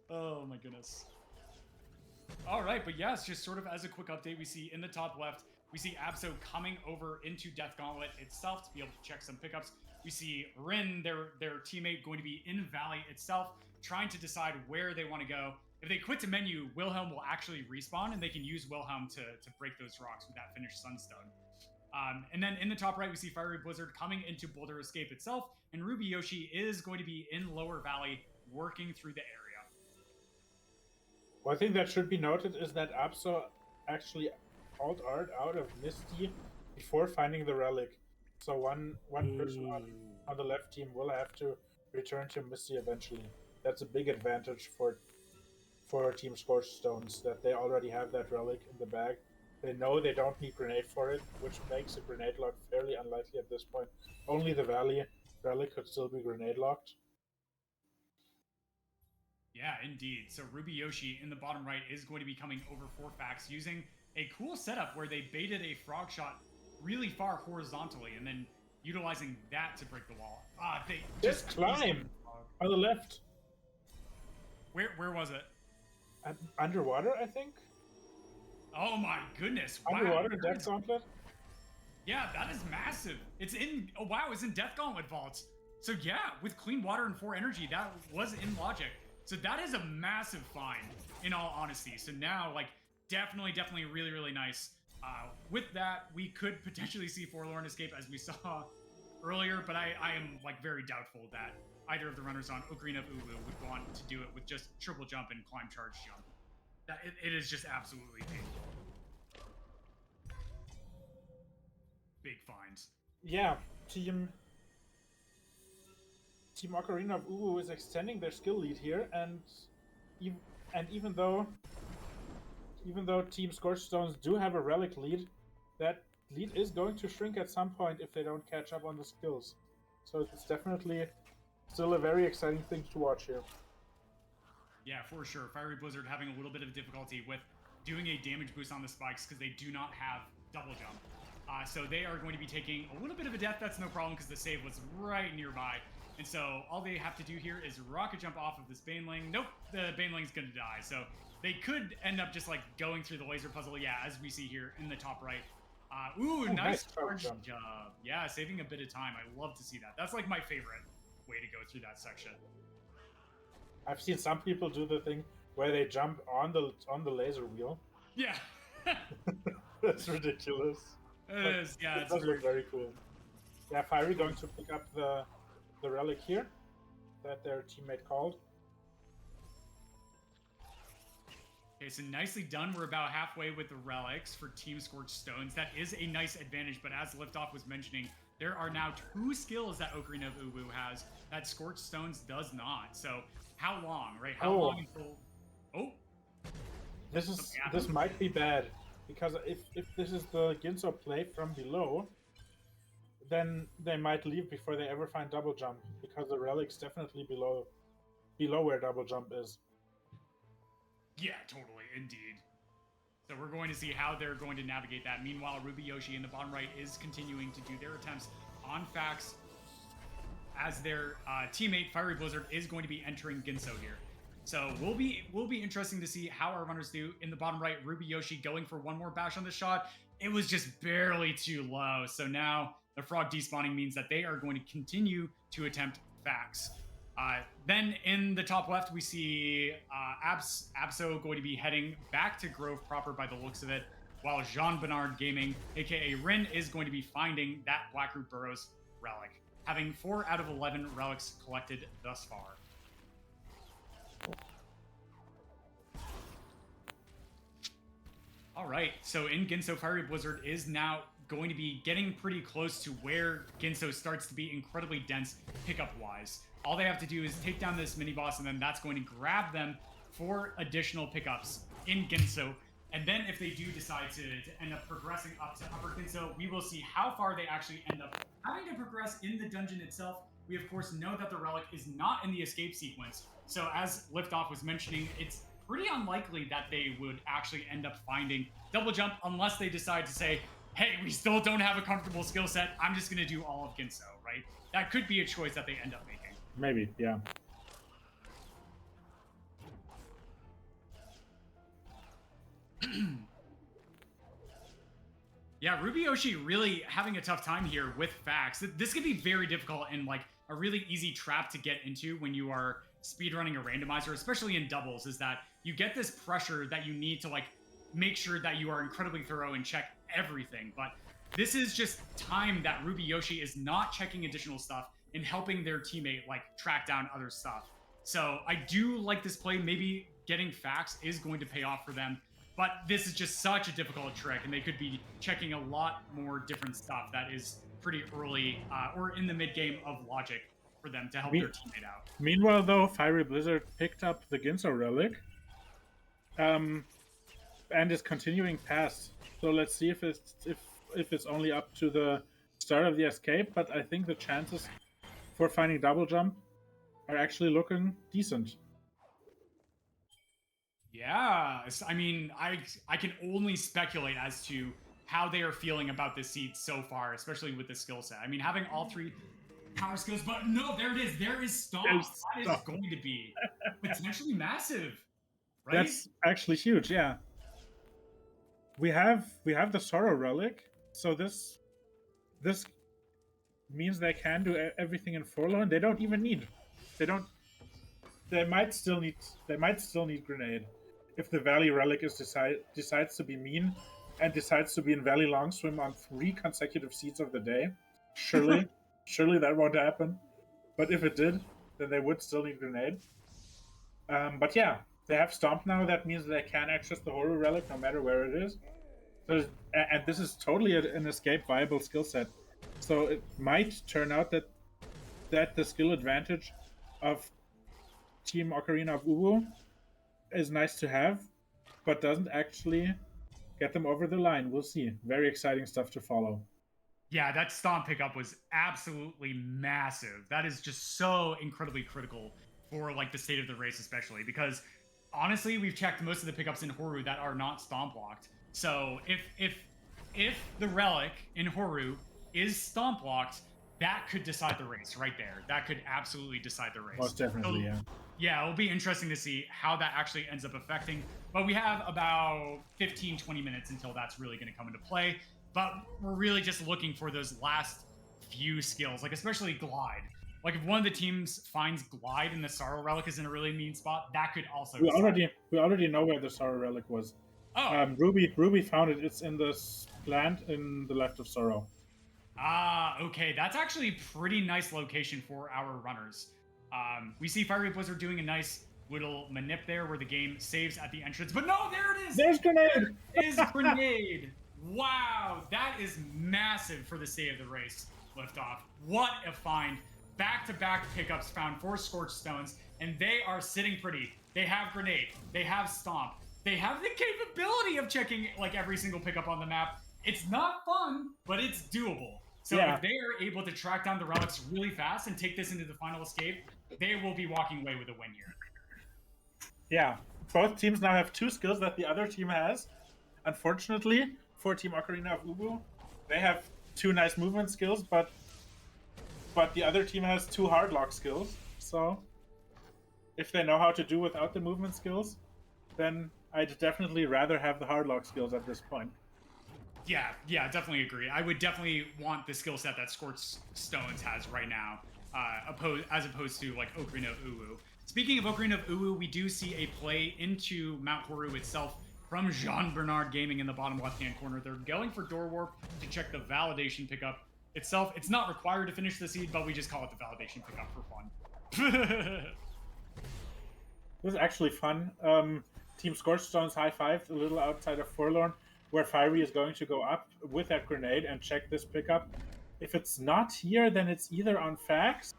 Oh my goodness. All right, but yes, just sort of as a quick update, we see in the top left, we see Abso coming over into Death Gauntlet itself to be able to check some pickups. We see Rin, their teammate, going to be in Valley itself, trying to decide where they want to go. If they quit to menu, Wilhelm will actually respawn, and they can use Wilhelm to break those rocks with that finished Sunstone. And then in the top right, we see FieryBlizzard coming into Boulder Escape itself, and Rubyyoshi is going to be in Lower Valley working through the area. One thing that should be noted is that Abso actually alt-art out of Misty before finding the relic. So one person on the left team will have to return to Misty eventually. That's a big advantage for Team Scorched Stones, that they already have that relic in the bag. They know they don't need grenade for it, which makes a grenade lock fairly unlikely at this point. Only the Valley relic could still be grenade locked. Yeah, indeed. So Rubyyoshi in the bottom right is going to be coming over for Fax using a cool setup where they baited a frog shot really far horizontally and then utilizing that to break the wall. They just climb on the left. Where was it? Underwater, I think. Oh my goodness! Underwater Death Gauntlet. Yeah, that is massive. It's in. Oh wow, it's in Death Gauntlet vaults. So yeah, with clean water and 4 energy, that was in Logic. So that is a massive find, in all honesty. So now, like, definitely really, really nice. With that, we could potentially see Forlorn Escape as we saw earlier, but I am, like, very doubtful that either of the runners on Ocarina of UwU would want to do it with just triple jump and climb charge jump. It is just absolutely big finds. Yeah, Team Ocarina of UwU is extending their skill lead here, and even though Team Scorched Stones do have a relic lead, that lead is going to shrink at some point if they don't catch up on the skills. So it's definitely still a very exciting thing to watch here. Yeah, for sure. FieryBlizzard having a little bit of difficulty with doing a damage boost on the spikes because they do not have double jump. So they are going to be taking a little bit of a death. That's no problem because the save was right nearby. And so all they have to do here is rocket jump off of this Baneling. Nope, the Baneling's going to die. So they could end up just like going through the laser puzzle. Yeah, as we see here in the top right. Nice charge job. Yeah, saving a bit of time. I love to see that. That's like my favorite way to go through that section. I've seen some people do the thing where they jump on the laser wheel. Yeah. That's ridiculous. It is, yeah. It does look very cool. Yeah, Fiery going to pick up the relic here that their teammate called. Okay, so nicely done. We're about halfway with the relics for Team Scorched Stones. That is a nice advantage, but as Liftoff was mentioning, there are now 2 skills that Ocarina of UwU has that Scorched Stones does not. So how long, right? How long until... Oh! This might be bad, because if this is the Ginso play from below, then they might leave before they ever find double jump, because the relic's definitely below where double jump is. Yeah, totally, indeed. So we're going to see how they're going to navigate that. Meanwhile, Rubyyoshi in the bottom right is continuing to do their attempts on Fax, as their teammate FieryBlizzard is going to be entering Ginso here. So will be interesting to see how our runners do. In the bottom right, Rubyyoshi going for one more bash on the shot. It was just barely too low. So now the frog despawning means that they are going to continue to attempt Fax. Then in the top left, we see Abso going to be heading back to Grove proper by the looks of it, while JeanBernardGaming, aka Rin, is going to be finding that Blackroot Burrows relic, having 4 out of 11 relics collected thus far. All right, so in Ginso, FieryBlizzard is now going to be getting pretty close to where Ginso starts to be incredibly dense pickup-wise. All they have to do is take down this mini-boss, and then that's going to grab them for additional pickups in Ginso. And then if they do decide to end up progressing up to Upper Ginso, we will see how far they actually end up having to progress in the dungeon itself. We, of course, know that the relic is not in the escape sequence. So as Liftoff was mentioning, it's pretty unlikely that they would actually end up finding double jump unless they decide to say, hey, we still don't have a comfortable skill set. I'm just going to do all of Ginso, right? That could be a choice that they end up making. Maybe, yeah. Yeah, Rubyyoshi really having a tough time here with Fax. This could be very difficult and like a really easy trap to get into when you are speedrunning a randomizer, especially in doubles, is that you get this pressure that you need to like make sure that you are incredibly thorough and check everything. But this is just time that Rubyyoshi is not checking additional stuff and helping their teammate like track down other stuff. So I do like this play. Maybe getting Fax is going to pay off for them. But this is just such a difficult trick, and they could be checking a lot more different stuff that is pretty early or in the mid-game of logic for them to help their teammate out. Meanwhile, though, FieryBlizzard picked up the Ginso relic and is continuing past. So let's see if it's only up to the start of the escape, but I think the chances for finding double jump are actually looking decent. Yeah, I mean, I can only speculate as to how they are feeling about this seed so far, especially with the skill set. I mean, having all 3 power skills, but no, there it is. There is Stomp. That is going to be potentially massive, right? That's actually huge, yeah. We have the Sorrow relic, so this means they can do everything in Forlorn. They don't even need. They might still need Grenade. If the Valley relic decides to be mean and decides to be in Valley Long Swim on 3 consecutive seeds of the day, surely that won't happen. But if it did, then they would still need Grenade. But yeah, they have Stomp now. That means they can access the Horror relic no matter where it is. So, and this is totally an escape viable skill set. So it might turn out that the skill advantage of Team Ocarina of UwU is nice to have, but doesn't actually get them over the line. We'll see. Very exciting stuff to follow. Yeah, that Stomp pickup was absolutely massive. That is just so incredibly critical for like the state of the race, especially because honestly, we've checked most of the pickups in Horu that are not Stomp locked. So if if the relic in Horu is stomp locked, that could decide the race right there. That could absolutely decide the race. Most definitely, yeah. Yeah, it'll be interesting to see how that actually ends up affecting. But we have about 15, 20 minutes until that's really going to come into play. But we're really just looking for those last few skills, like especially Glide. Like if one of the teams finds Glide and the Sorrow Relic is in a really mean spot, that could also we already know where the Sorrow Relic was. Oh. Ruby found it. It's in this plant in the left of Sorrow. Ah, okay. That's actually a pretty nice location for our runners. We see FieryBlizzard doing a nice little manip there where the game saves at the entrance. But no, there it is! There's Grenade! There is Grenade! Wow, that is massive for the save of the race liftoff. What a find. Back-to-back pickups found for Scorched Stones, and they are sitting pretty. They have Grenade. They have Stomp. They have the capability of checking like every single pickup on the map. It's not fun, but it's doable. So if they are able to track down the relics really fast and take this into the final escape, they will be walking away with a win here. Yeah, both teams now have 2 skills that the other team has. Unfortunately, for Team Ocarina of UwU, they have 2 nice movement skills, but the other team has 2 hard lock skills. So if they know how to do without the movement skills, then I'd definitely rather have the hard lock skills at this point. Yeah, definitely agree. I would definitely want the skill set that Scorched Stones has right now, as opposed to like Ocarina of UwU. Speaking of Ocarina of UwU, we do see a play into Mount Horu itself from JeanBernardGaming in the bottom left-hand corner. They're going for Door Warp to check the validation pickup itself. It's not required to finish the seed, but we just call it the validation pickup for fun. This is actually fun. Team Scorched Stones high-fived a little outside of Forlorn, where Fiery is going to go up with that grenade and check this pickup. If it's not here, then it's either on Fax,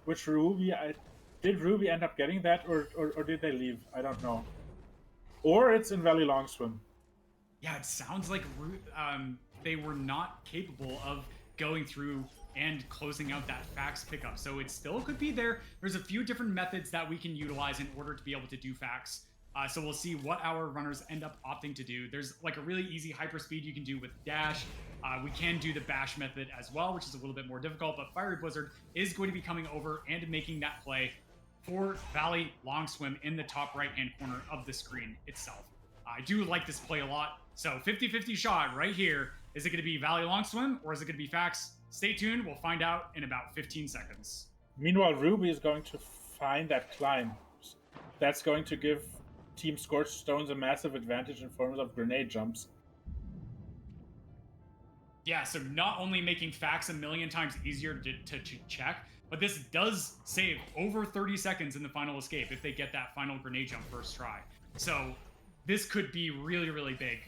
which did Ruby end up getting that, or did they leave? I don't know. Or it's in Valley Long Swim. Yeah, it sounds like they were not capable of going through and closing out that Fax pickup. So it still could be there. There's a few different methods that we can utilize in order to be able to do Fax. So we'll see what our runners end up opting to do. There's like a really easy hyperspeed you can do with Dash. We can do the Bash method as well, which is a little bit more difficult, but FieryBlizzard is going to be coming over and making that play for Valley Long Swim in the top right-hand corner of the screen itself. I do like this play a lot. So 50-50 shot right here. Is it going to be Valley Long Swim or is it going to be Fax? Stay tuned. We'll find out in about 15 seconds. Meanwhile, Ruby is going to find that climb. That's going to give Team Scorched Stones a massive advantage in forms of grenade jumps. Yeah, so not only making Fax a million times easier to check, but this does save over 30 seconds in the final escape if they get that final grenade jump first try. So this could be really, really big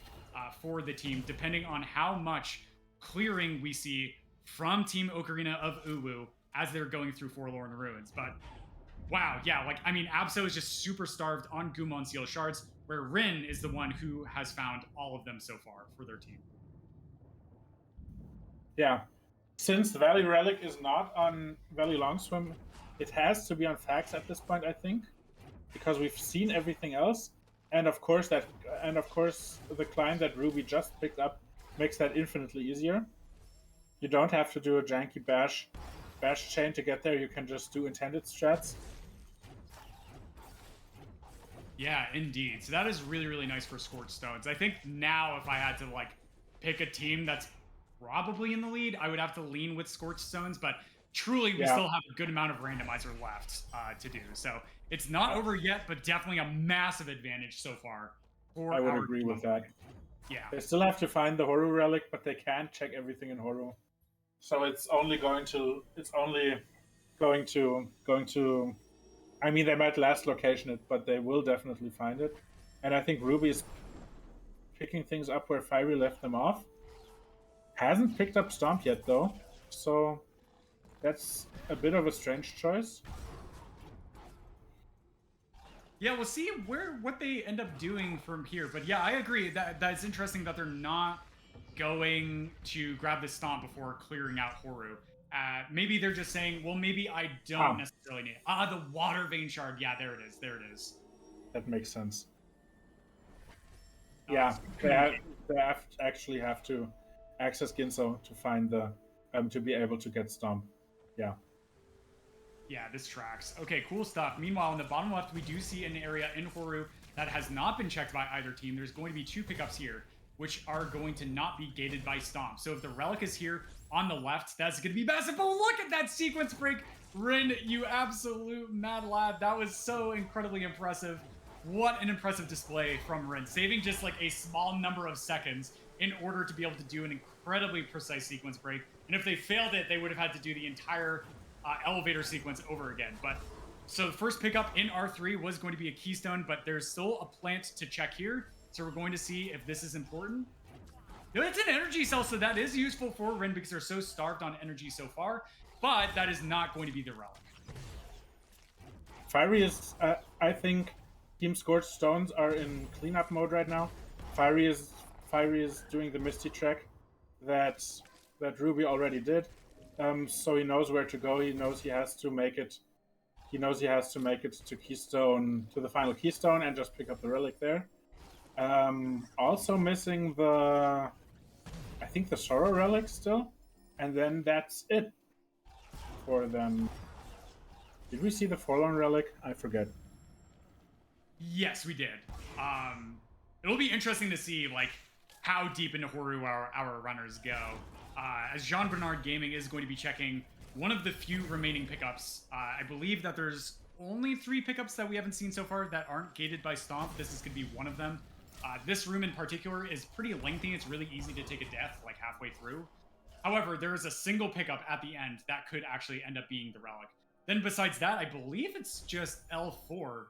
for the team, depending on how much clearing we see from Team Ocarina of UwU as they're going through Forlorn Ruins. But wow, yeah, like, I mean, Abso is just super starved on Gumon Seal Shards, where Rin is the one who has found all of them so far for their team. Yeah. Since the Valley Relic is not on Valley Long Swim, it has to be on Fax at this point, I think, because we've seen everything else. And of course the climb that Ruby just picked up makes that infinitely easier. You don't have to do a janky bash chain to get there. You can just do intended strats. Yeah, indeed. So that is really, really nice for Scorched Stones. I think now if I had to like pick a team that's probably in the lead, I would have to lean with Scorched Stones, but truly we still have a good amount of randomizer left to do. So it's not over yet, but definitely a massive advantage so far. I would agree with that. Yeah. They still have to find the Horu relic, but they can't check everything in Horu. So it's only going to I mean, they might last location it, but they will definitely find it. And I think Ruby's picking things up where Fiery left them off. Hasn't picked up Stomp yet, though. So that's a bit of a strange choice. Yeah, we'll see what they end up doing from here. But yeah, I agree. That's interesting that they're not going to grab the Stomp before clearing out Horu. Maybe they're just saying, well, maybe I don't necessarily need it. The Water Vein Shard. Yeah, there it is. There it is. That makes sense. Yeah, they actually have to access Ginso to find the to be able to get Stomp. Yeah. Yeah, this tracks. Okay, cool stuff. Meanwhile, in the bottom left, we do see an area in HoRU that has not been checked by either team. There's going to be 2 pickups here, which are going to not be gated by Stomp. So if the Relic is here on the left, that's going to be massive. But look at that sequence break. Rin, you absolute mad lad. That was so incredibly impressive. What an impressive display from Rin, saving just like a small number of seconds in order to be able to do an incredibly precise sequence break. And if they failed it, they would have had to do the entire elevator sequence over again. But so the first pickup in R3 was going to be a keystone, but there's still a plant to check here. So we're going to see if this is important. It's an energy cell, so that is useful for Rin because they're so starved on energy so far, but that is not going to be the relic. Fiery is, I think, Team Scorched Stones are in cleanup mode right now. Fiery is doing the Misty track that Ruby already did. So he knows where to go. He knows he has to make it. He knows he has to make it to Keystone, to the final Keystone, and just pick up the relic there. Also missing the, I think the Sorrow relic still, and then that's it for them. Did we see the Forlorn relic? I forget. Yes, we did. It'll be interesting to see like how deep into HoRU our runners go. As JeanBernardGaming is going to be checking one of the few remaining pickups. I believe that there's only 3 pickups that we haven't seen so far that aren't gated by Stomp. This is going to be one of them. This room in particular is pretty lengthy. It's really easy to take a death like halfway through. However, there is a single pickup at the end that could actually end up being the relic. Then besides that, I believe it's just L4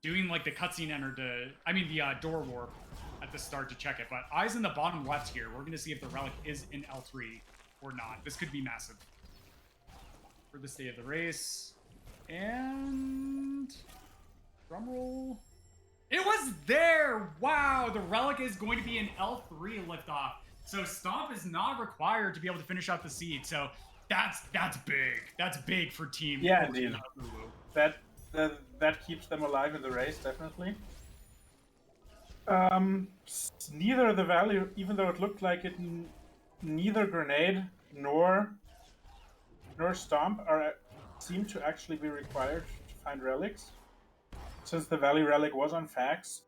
doing like the cutscene the door warp at the start to check it. But eyes in the bottom left here. We're going to see if the relic is in L3 or not. This could be massive for the state of the race. And drumroll. It was there! Wow, the relic is going to be an L3 liftoff. So Stomp is not required to be able to finish out the seed. So that's big. That's big for team. Yeah, indeed. That keeps them alive in the race, definitely. Neither the value, even though it looked like it, neither Grenade nor Stomp seem to actually be required to find relics, since the Valley relic was on Fax,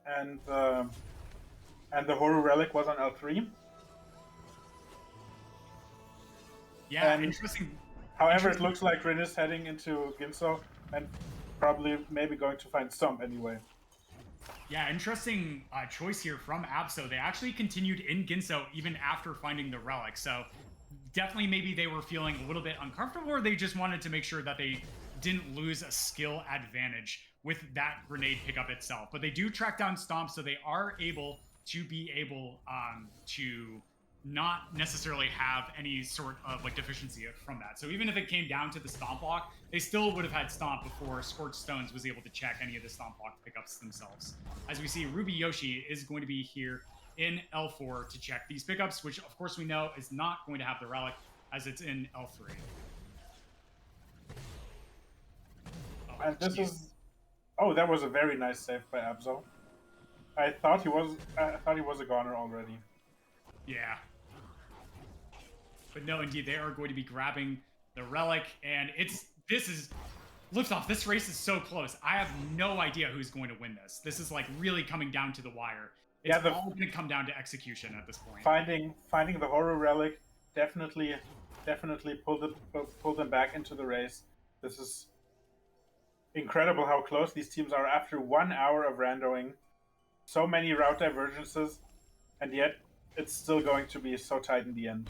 and the HoRU relic was on L3. Yeah, and interesting. However, it looks like Rin is heading into Ginso and probably maybe going to find Stomp anyway. Yeah, interesting choice here from Abso. They actually continued in Ginso even after finding the relic. So definitely maybe they were feeling a little bit uncomfortable, or they just wanted to make sure that they didn't lose a skill advantage with that grenade pickup itself. But they do track down Stomp, so they are able to to not necessarily have any sort of like deficiency from that. So even if it came down to the Stomp block, they still would have had Stomp before Scorched Stones was able to check any of the Stomp block pickups themselves. As we see, Rubyyoshi is going to be here in L4 to check these pickups, which of course we know is not going to have the relic as it's in L3. And this is... Oh, that was a very nice save by Abso. I thought he was a goner already. Yeah. But no, indeed, they are going to be grabbing the relic, and this is liftoff. This race is so close. I have no idea who's going to win this. This is like really coming down to the wire. It's all going to come down to execution at this point. Finding the HoRU relic definitely pulled them back into the race. This is incredible how close these teams are after 1 hour of randoing. So many route divergences, and yet it's still going to be so tight in the end.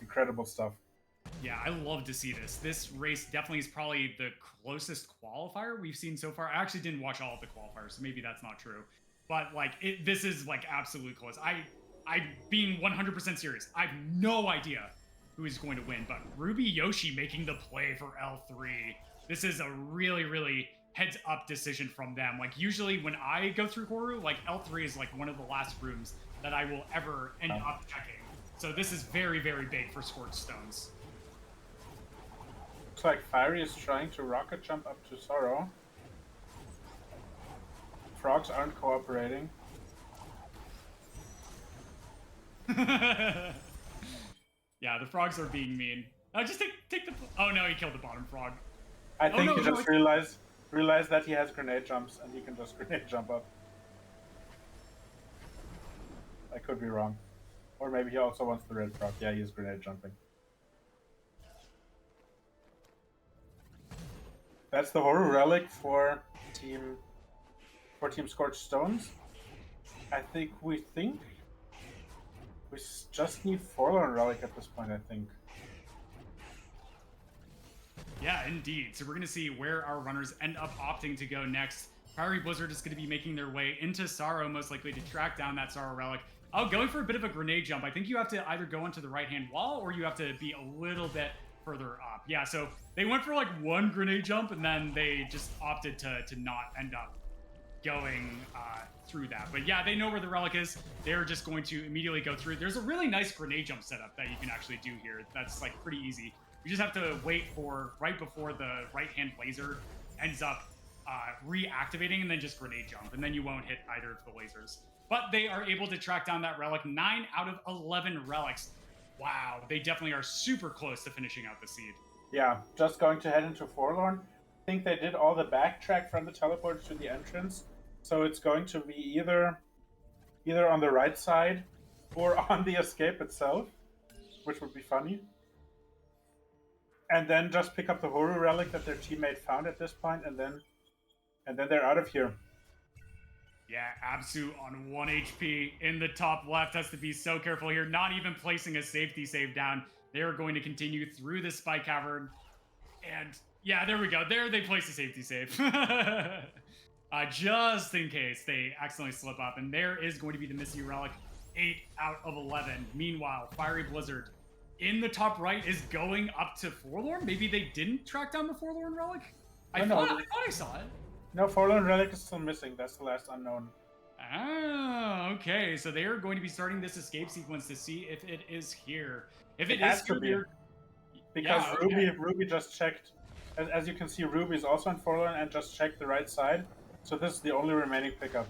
Incredible stuff. Yeah, I love to see this. This race definitely is probably the closest qualifier we've seen so far. I actually didn't watch all of the qualifiers, so maybe that's not true. But like, this is like absolutely close. I being 100% serious, I have no idea who is going to win. But Rubyyoshi making the play for L3. This is a really, really heads up decision from them. Like usually when I go through HoRU, like L3 is like one of the last rooms that I will ever end up checking. So this is very, very big for Scorched Stones. Looks like Fiery is trying to rocket jump up to Sorrow. Frogs aren't cooperating. Yeah, the frogs are being mean. Just take the. Oh no, he killed the bottom frog. I think no, he just realized that he has grenade jumps and he can just grenade jump up. I could be wrong. Or maybe he also wants the red frog. Yeah, he's grenade jumping. That's the horror relic for team Scorched Stones. I think we just need Forlorn Relic at this point, I think. Yeah, indeed. So we're going to see where our runners end up opting to go next. FieryBlizzard is going to be making their way into Sorrow, most likely to track down that Sorrow Relic. Oh, going for a bit of a grenade jump. I think you have to either go onto the right-hand wall or you have to be a little bit further up. Yeah, so they went for like one grenade jump and then they just opted to not end up going through that. But yeah, they know where the relic is. They're just going to immediately go through. There's a really nice grenade jump setup that you can actually do here. That's like pretty easy. You just have to wait for right before the right-hand laser ends up reactivating and then just grenade jump. And then you won't hit either of the lasers. But they are able to track down that relic. 9 out of 11 relics. Wow, they definitely are super close to finishing out the seed. Yeah, just going to head into Forlorn. I think they did all the backtrack from the teleport to the entrance. So it's going to be either on the right side or on the escape itself, which would be funny. And then just pick up the horror relic that their teammate found at this point, and then they're out of here. Yeah, Absu on 1 HP in the top left has to be so careful here, not even placing a safety save down. They are going to continue through the spy cavern. And yeah, there we go. There they place a safety save. Just in case they accidentally slip up. And there is going to be the Misty Relic, 8 out of 11. Meanwhile, FieryBlizzard in the top right is going up to Forlorn. Maybe they didn't track down the Forlorn Relic? I thought I saw it. No, Forlorn Relic is still missing. That's the last unknown. Oh, okay. So they are going to be starting this escape sequence to see if it is here. If it is here, because yeah, Ruby just checked. As you can see, Ruby is also in Forlorn and just checked the right side. So this is the only remaining pickup.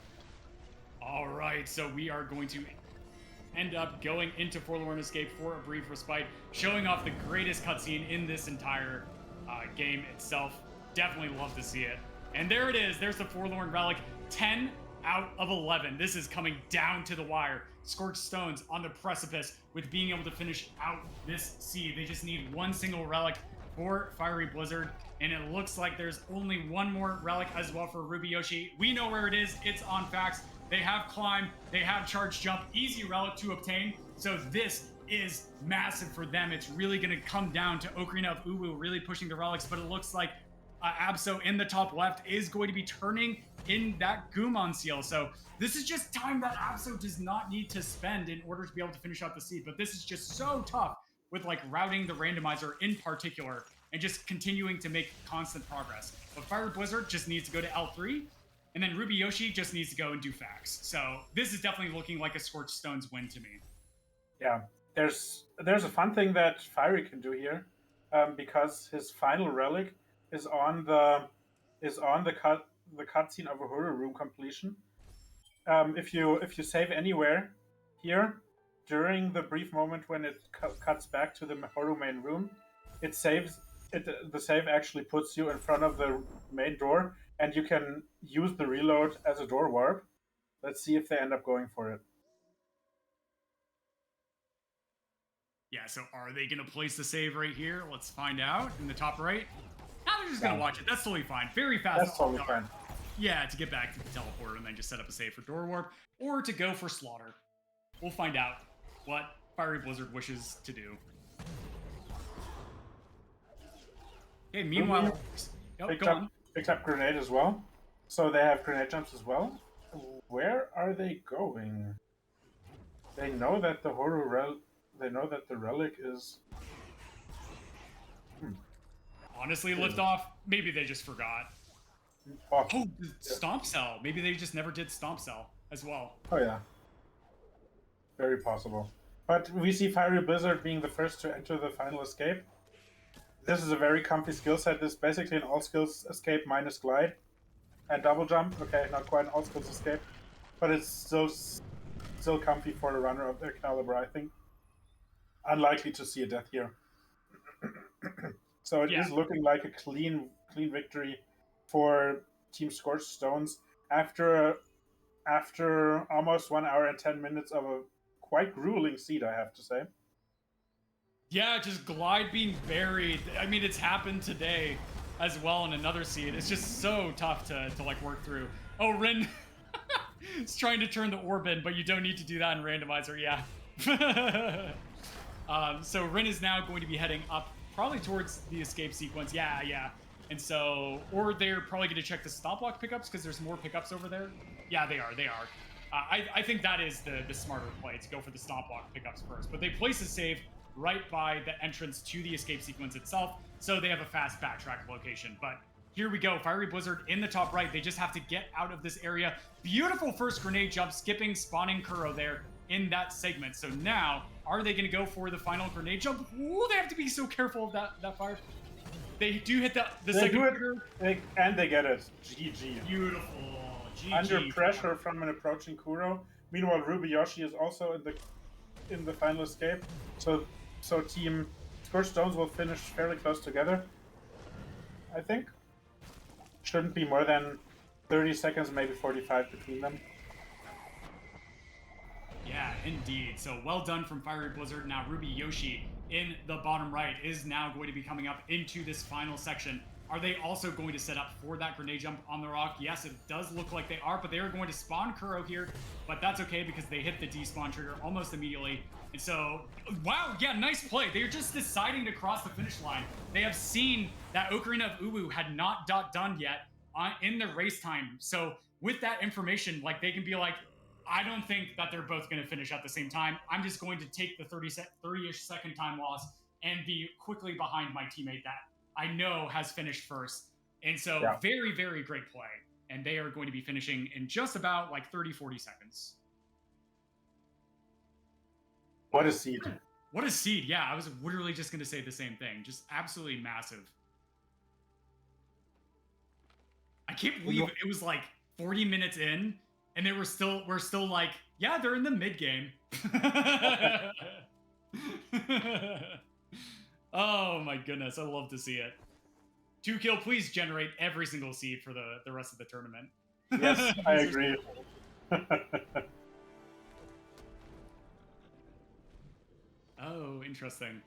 All right. So we are going to end up going into Forlorn Escape for a brief respite, showing off the greatest cutscene in this entire game itself. Definitely love to see it. And there it is. There's the Forlorn Relic. 10 out of 11. This is coming down to the wire. Scorched Stones on the precipice with being able to finish out this seed. They just need one single relic for FieryBlizzard. And it looks like there's only one more relic as well for Rubyyoshi. We know where it is. It's on Fax. They have Climb. They have Charge Jump. Easy relic to obtain. So this is massive for them. It's really going to come down to Ocarina of UwU really pushing the relics. But it looks like Abso in the top left is going to be turning in that Gumon seal. So this is just time that Abso does not need to spend in order to be able to finish out the seed. But this is just so tough with like routing the randomizer in particular and just continuing to make constant progress. But FieryBlizzard just needs to go to L3, and then Rubyyoshi just needs to go and do Fax. So this is definitely looking like a Scorched Stones win to me. Yeah, there's a fun thing that Fiery can do here, because his final relic is on the cutscene of a horror room completion. If you save anywhere here during the brief moment when it cuts back to the horror main room, it saves it. The save actually puts you in front of the main door, and you can use the reload as a door warp. Let's see if they end up going for it. Yeah, so are they going to place the save right here? Let's find out in the top right. Now they're just going to watch it. That's totally fine. Very fast. That's totally fine. Yeah, to get back to the teleporter and then just set up a save for door warp, or to go for slaughter. We'll find out what FieryBlizzard wishes to do. Okay, meanwhile... Picked up grenade as well. So they have grenade jumps as well. Where are they going? They know that the relic is... Honestly, liftoff, maybe they just forgot. Oh, Stomp Cell. Maybe they just never did Stomp Cell as well. Oh, yeah. Very possible. But we see FieryBlizzard being the first to enter the final escape. This is a very comfy skill set. This is basically an all-skills escape minus glide. And double jump. Okay, not quite an all-skills escape. But it's still still comfy for a runner of their caliber, I think. Unlikely to see a death here. So it is looking like a clean victory for Team Scorched Stones after almost 1 hour and 10 minutes of a quite grueling seed, I have to say. Yeah, just Glide being buried. I mean, it's happened today as well in another seed. It's just so tough to like work through. Oh, Rin is trying to turn the orb in, but you don't need to do that in Randomizer, yeah. So Rin is now going to be heading up probably towards the escape sequence. Yeah. And so, or they're probably going to check the stop block pickups because there's more pickups over there. Yeah, they are. I think that is the smarter play, to go for the stop block pickups first. But they place a save right by the entrance to the escape sequence itself, so they have a fast backtrack location. But here we go, FieryBlizzard in the top right. They just have to get out of this area. Beautiful first grenade jump, skipping, spawning Kuro there in that segment. So now, are they going to go for the final grenade jump? Ooh, they have to be so careful of that fire. They do hit the second trigger. And they get it. GG. Beautiful. GG. Under pressure from an approaching Kuro. Meanwhile, Rubyyoshi is also in the final escape. So Team Scorched Stones will finish fairly close together, I think. Shouldn't be more than 30 seconds, maybe 45 between them. Yeah, indeed. So well done from FieryBlizzard. Now Rubyyoshi in the bottom right is now going to be coming up into this final section. Are they also going to set up for that grenade jump on the rock? Yes, it does look like they are, but they are going to spawn Kuro here, but that's okay because they hit the despawn trigger almost immediately. And so, wow, yeah, nice play. They're just deciding to cross the finish line. They have seen that Ocarina of UwU had not done yet in the race time. So with that information, like, they can be like, I don't think that they're both going to finish at the same time. I'm just going to take the 30-ish second time loss and be quickly behind my teammate that I know has finished first. And so very, very great play. And they are going to be finishing in just about like 30, 40 seconds. What a seed. What a seed. Yeah, I was literally just going to say the same thing. Just absolutely massive. I can't believe it was like 40 minutes in and we're still like, yeah, they're in the mid game. Oh my goodness, I love to see it. 2Kill, please generate every single seed for the rest of the tournament. Yes, I agree. Oh, interesting.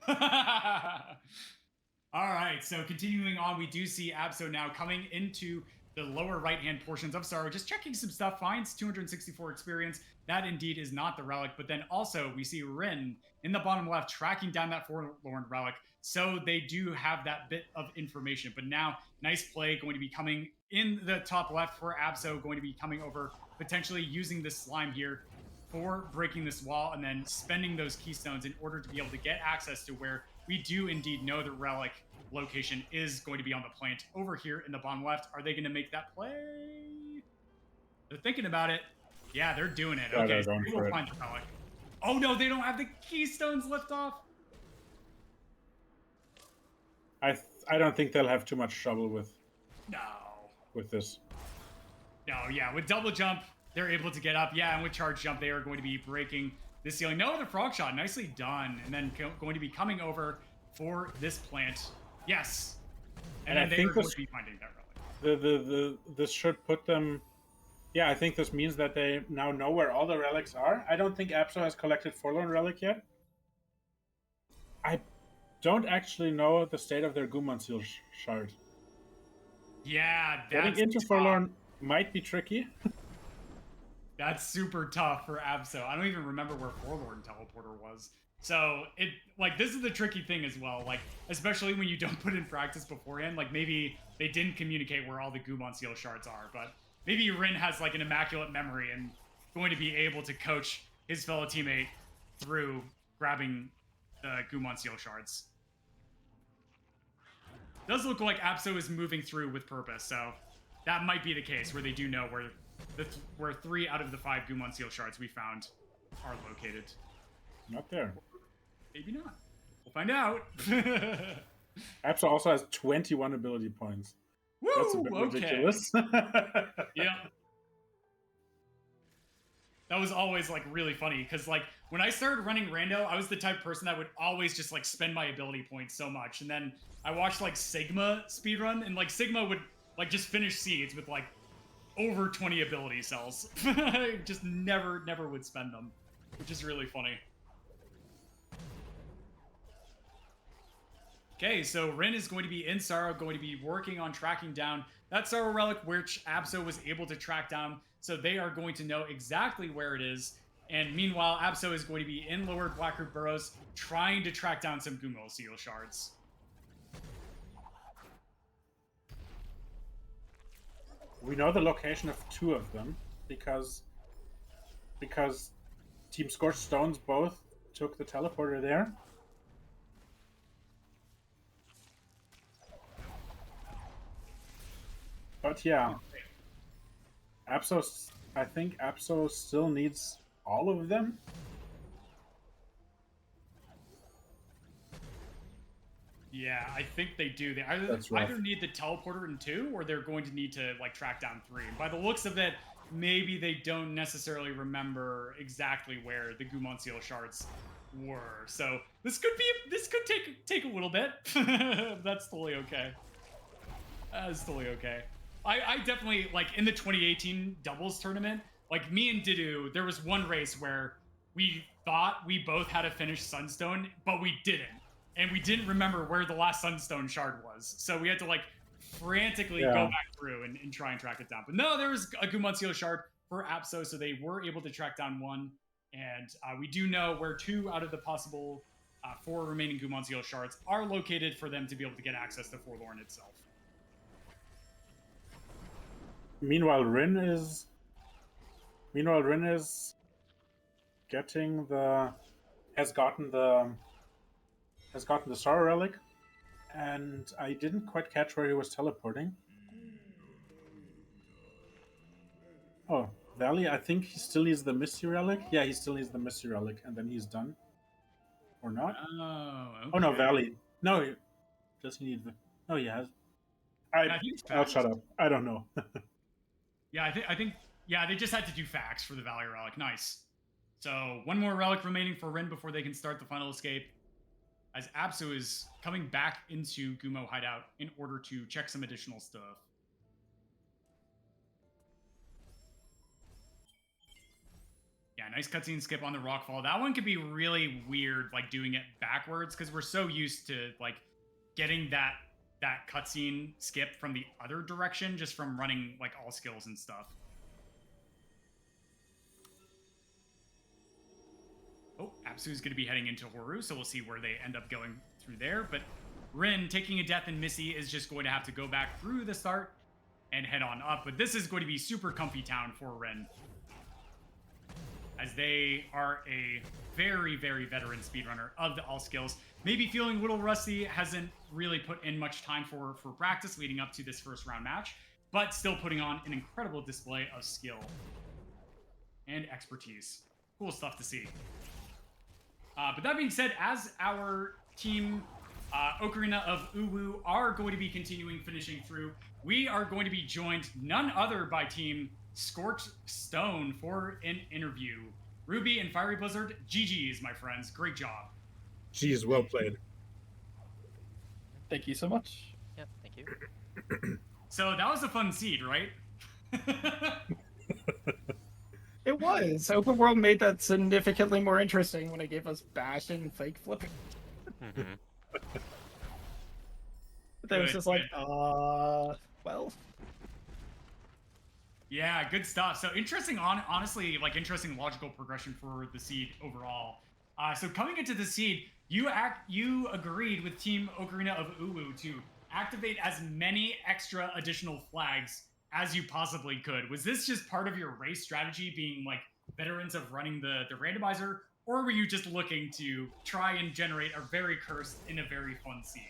All right, so continuing on, we do see Abso now coming into the lower right-hand portions of Sorrow, just checking some stuff, finds 264 experience. That indeed is not the relic, but then also we see Rin in the bottom left tracking down that forlorn relic, so they do have that bit of information. But now, nice play going to be coming in the top left for Abso, going to be coming over, potentially using this slime here for breaking this wall and then spending those keystones in order to be able to get access to where we do indeed know the relic location is going to be on the plant over here in the bottom left. Are they going to make that play? They're thinking about it. Yeah, they're doing it. Okay, so we will find the relic. Oh no, they don't have the keystones lift off. I don't think they'll have too much trouble with this. No, yeah, with double jump, they're able to get up. Yeah, and with charge jump, they are going to be breaking the ceiling. No, the frog shot, nicely done. And then going to be coming over for this plant. Yes. And then they are going to be finding that relic. This should put them... Yeah, I think this means that they now know where all the relics are. I don't think Abso has collected Forlorn Relic yet. I don't actually know the state of their Gumon Seal shard. Yeah, that's getting into tough. Forlorn might be tricky. That's super tough for Abso. I don't even remember where Forlorn Teleporter was. So, this is the tricky thing as well. Like, especially when you don't put in practice beforehand. Like, maybe they didn't communicate where all the Gumon Seal shards are, but maybe Rin has, like, an immaculate memory and going to be able to coach his fellow teammate through grabbing the Gumon Seal shards. Does look like Abso is moving through with purpose, so that might be the case where they do know where 3 out of the 5 Gumon Seal shards we found are located. Not there. Maybe not. We'll find out. Abso also has 21 ability points. Woo! That's a bit ridiculous. Yeah. That was always like really funny because like when I started running rando, I was the type of person that would always just like spend my ability points so much, and then I watched like Sigma speedrun, and like Sigma would like just finish seeds with like over 20 ability cells. Just never would spend them, which is really funny. Okay, so Rin is going to be in Sorrow, going to be working on tracking down that Sorrow relic, which Abso was able to track down. So they are going to know exactly where it is. And meanwhile, Abso is going to be in Lower Blackroot Burrows, trying to track down some Gumo Seal shards. We know the location of 2 of them because Team Scorched Stones both took the teleporter there. But yeah, I think Abso still needs all of them. Yeah, I think they do. They either need the teleporter in 2, or they're going to need to like track down 3. And by the looks of it, maybe they don't necessarily remember exactly where the Gumon Seal shards were. So this could take a little bit. That's totally okay. That's totally okay. I definitely, like, in the 2018 doubles tournament, like, me and Didu, there was one race where we thought we both had to finish Sunstone, but we didn't. And we didn't remember where the last Sunstone shard was. So we had to, like, frantically go back through and try and track it down. But no, there was a Gumon Seal shard for Abso, so they were able to track down 1. And we do know where 2 out of the possible 4 remaining Gumon Seal shards are located for them to be able to get access to Forlorn itself. Meanwhile, Rin is has gotten the Sorrow relic, and I didn't quite catch where he was teleporting. Oh, Valley, I think he still needs the Misty relic. Yeah, he still needs the Misty relic, and then he's done. Or not? Oh, okay. Oh no, Valley. No, does he need the? Oh, he has. I'll shut up. I don't know. Yeah, I think they just had to do facts for the Valley relic. Nice. So 1 more relic remaining for Rin before they can start the final escape, as Abso is coming back into Gumo hideout in order to check some additional stuff. Yeah, nice cutscene skip on the rockfall. That one could be really weird, like doing it backwards, because we're so used to like getting that cutscene skip from the other direction, just from running like all skills and stuff. Oh, Absu's going to be heading into Horu, so we'll see where they end up going through there. But Rin, taking a death in Missy, is just going to have to go back through the start and head on up. But this is going to be super comfy town for Rin, as they are a very, very veteran speedrunner of the all skills. Maybe feeling a little rusty, hasn't really put in much time for practice leading up to this first round match, but still putting on an incredible display of skill and expertise. Cool stuff to see. But that being said, as our team Ocarina of UwU are going to be continuing finishing through, we are going to be joined none other by team Scorched Stone for an interview. Ruby and FieryBlizzard, GG's, my friends. Great job. Jeez, well played. Thank you so much. Yep, thank you. So that was a fun seed, right? It was. Open World made that significantly more interesting when it gave us bash and fake flipping. Mm-hmm. But then it was just like, well. Yeah, good stuff. So interesting, honestly, like interesting logical progression for the seed overall. So coming into the seed, you agreed with Team Ocarina of UwU to activate as many extra additional flags as you possibly could. Was this just part of your race strategy, being like veterans of running the randomizer, or were you just looking to try and generate a very cursed in a very fun seed?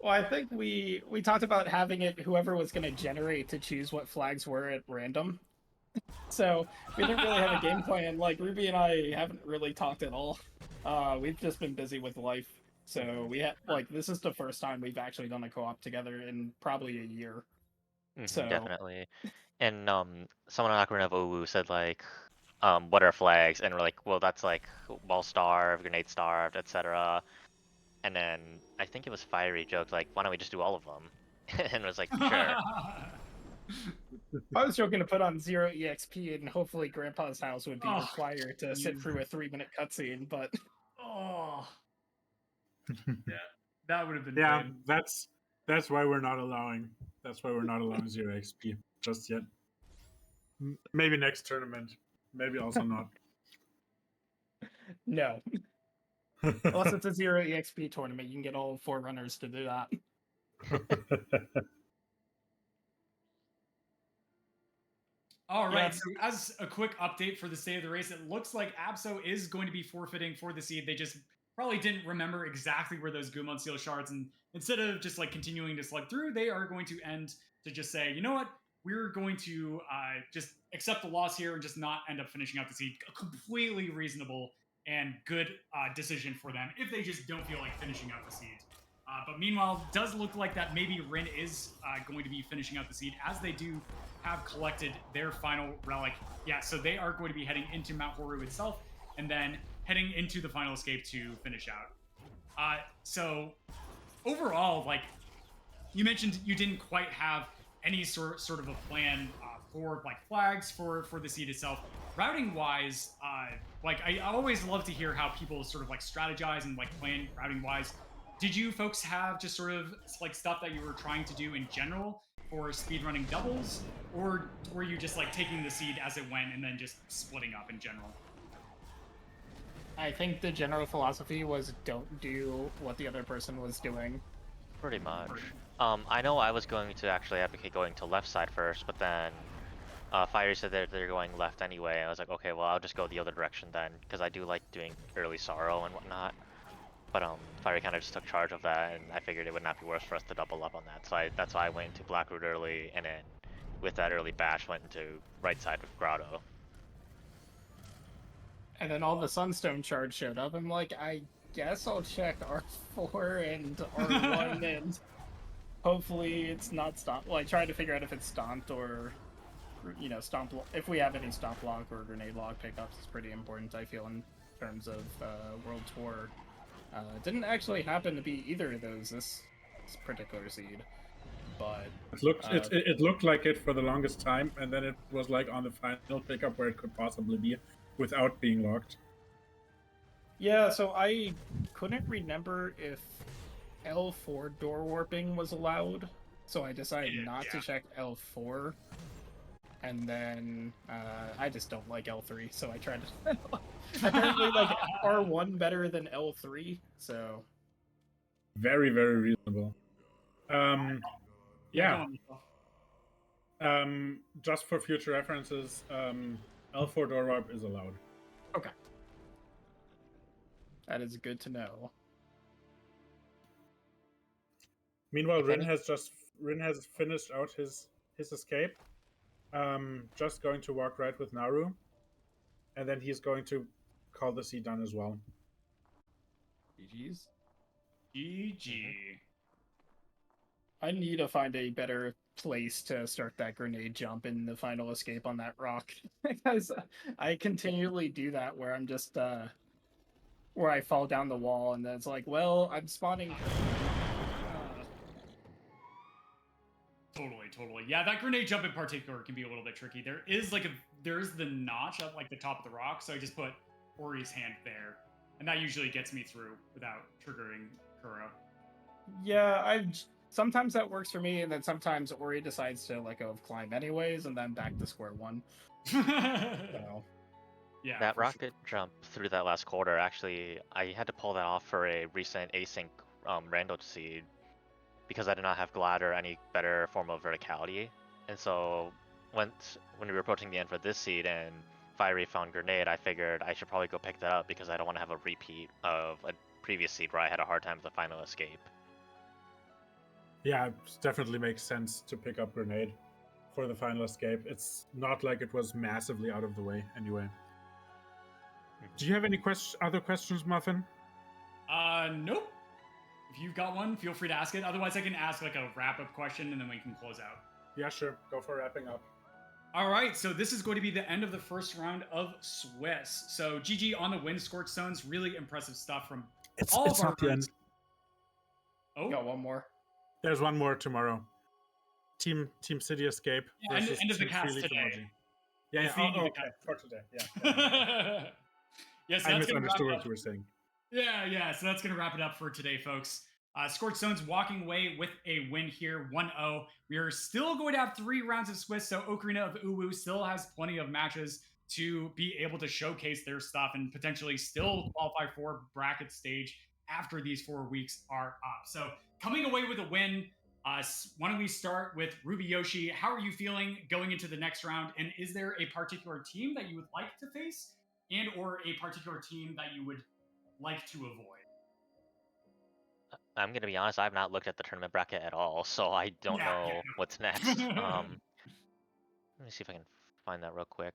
Well, I think we talked about having it whoever was going to generate to choose what flags were at random. So we didn't really have a game plan. Like, Ruby and I haven't really talked at all. We've just been busy with life. So we had, like, this is the first time we've actually done a co-op together in probably a year. Mm-hmm, So definitely. And someone on Ocarina of UwU said, like, what are flags? And we're like, well, that's like wall starved, grenade starved, etc. And then I think it was Fiery joked like, why don't we just do all of them? And was like, sure. I was joking to put on 0 EXP and hopefully Grandpa's house would be Oh, required to sit through a 3-minute cutscene, but Oh, yeah, that would have been Yeah, great. that's why we're not allowing 0 XP just yet. Maybe next tournament. Maybe also not. no. Unless it's a 0 EXP tournament, you can get all 4 runners to do that. All right, Yeah. so as a quick update for the state of the race, it looks like Abso is going to be forfeiting for the seed. They just probably didn't remember exactly where those Gumon Seal shards, and instead of just like continuing to slug through, they are going to end to just say, you know what, we're going to just accept the loss here and just not end up finishing out the seed. A completely reasonable and good decision for them if they just don't feel like finishing out the seed. But meanwhile, it does look like that maybe Rin is going to be finishing out the seed as they do have collected their final relic. Yeah, so they are going to be heading into Mount Horu itself and then heading into the final escape to finish out. So overall, like you mentioned, you didn't quite have any sort of a plan for like flags for the seed itself. Routing wise, like I always love to hear how people sort of like strategize and like plan routing wise. Did you folks have just sort of like stuff that you were trying to do in general for speedrunning doubles, or were you just like taking the seed as it went and then just splitting up in general? I think the general philosophy was don't do what the other person was doing. Pretty much. I know I was going to actually advocate going to left side first, but then Fiery said that they're going left anyway. I was like, okay, well, I'll just go the other direction then, because I do like doing early sorrow and whatnot. But Fiery kind of just took charge of that, and I figured it would not be worse for us to double up on that. So that's why I went into Blackroot early, and then with that early bash, went into right side with Grotto. And then all the Sunstone shards showed up. I'm like, I guess I'll check R4 and R1 and hopefully it's not stomped. Well, I tried to figure out if it's stomped or, you know, stomp. If we have any stomp lock or grenade lock pickups, it's pretty important, I feel, in terms of World Tour. It didn't actually happen to be either of those this particular seed, but it looked like it for the longest time, and then it was like on the final pickup where it could possibly be without being locked. Yeah, so I couldn't remember if L4 door warping was allowed, so I decided not to check L4. And then I just don't like L3, so I tried to apparently like R1 better than L3, so very, very reasonable. Yeah. Just for future references, L4 door warp is allowed. Okay. That is good to know. Meanwhile, Rin has finished out his escape. Just going to walk right with Naru, and then he's going to call the seed done as well. GG's. GG. I need to find a better place to start that grenade jump in the final escape on that rock, because I continually do that where I'm just where I fall down the wall and then it's like, well, I'm spawning. Totally. Yeah, that grenade jump in particular can be a little bit tricky. There's the notch at like the top of the rock, so I just put Ori's hand there, and that usually gets me through without triggering Kuro. Yeah, sometimes that works for me, and then sometimes Ori decides to let go of climb anyways, and then back to square one. So. Yeah. That rocket jump through that last quarter, actually, I had to pull that off for a recent async rando seed, because I did not have glide or any better form of verticality. And so when we were approaching the end for this seed and Fiery found grenade, I figured I should probably go pick that up because I don't want to have a repeat of a previous seed where I had a hard time with the final escape. Yeah, it definitely makes sense to pick up grenade for the final escape. It's not like it was massively out of the way anyway. Do you have any other questions, Muffin? Nope. If you've got one, feel free to ask it. Otherwise, I can ask like a wrap-up question and then we can close out. Yeah, sure. Go for wrapping up. All right, so this is going to be the end of the first round of Swiss. So GG on the win, Scorched Stones. Really impressive stuff from all It's of our not the end. runs. Oh, Got one more. There's one more tomorrow. Team City Escape yeah, versus end of the Team cast Felix today. Emoji. Yeah, It's the end of the okay, for today. Yeah. Yes, I that's gonna wrap misunderstood it what up. you were saying. Yeah. So that's going to wrap it up for today, folks. Scorched Stones walking away with a win here, 1-0. We are still going to have 3 rounds of Swiss, so Ocarina of UwU still has plenty of matches to be able to showcase their stuff and potentially still qualify for bracket stage after these 4 weeks are up. So coming away with a win, why don't we start with Rubyyoshi? How are you feeling going into the next round? And is there a particular team that you would like to face and or a particular team that you would like to avoid? I'm gonna be honest, I've not looked at the tournament bracket at all, so I don't know what's next. Let me see if I can find that real quick.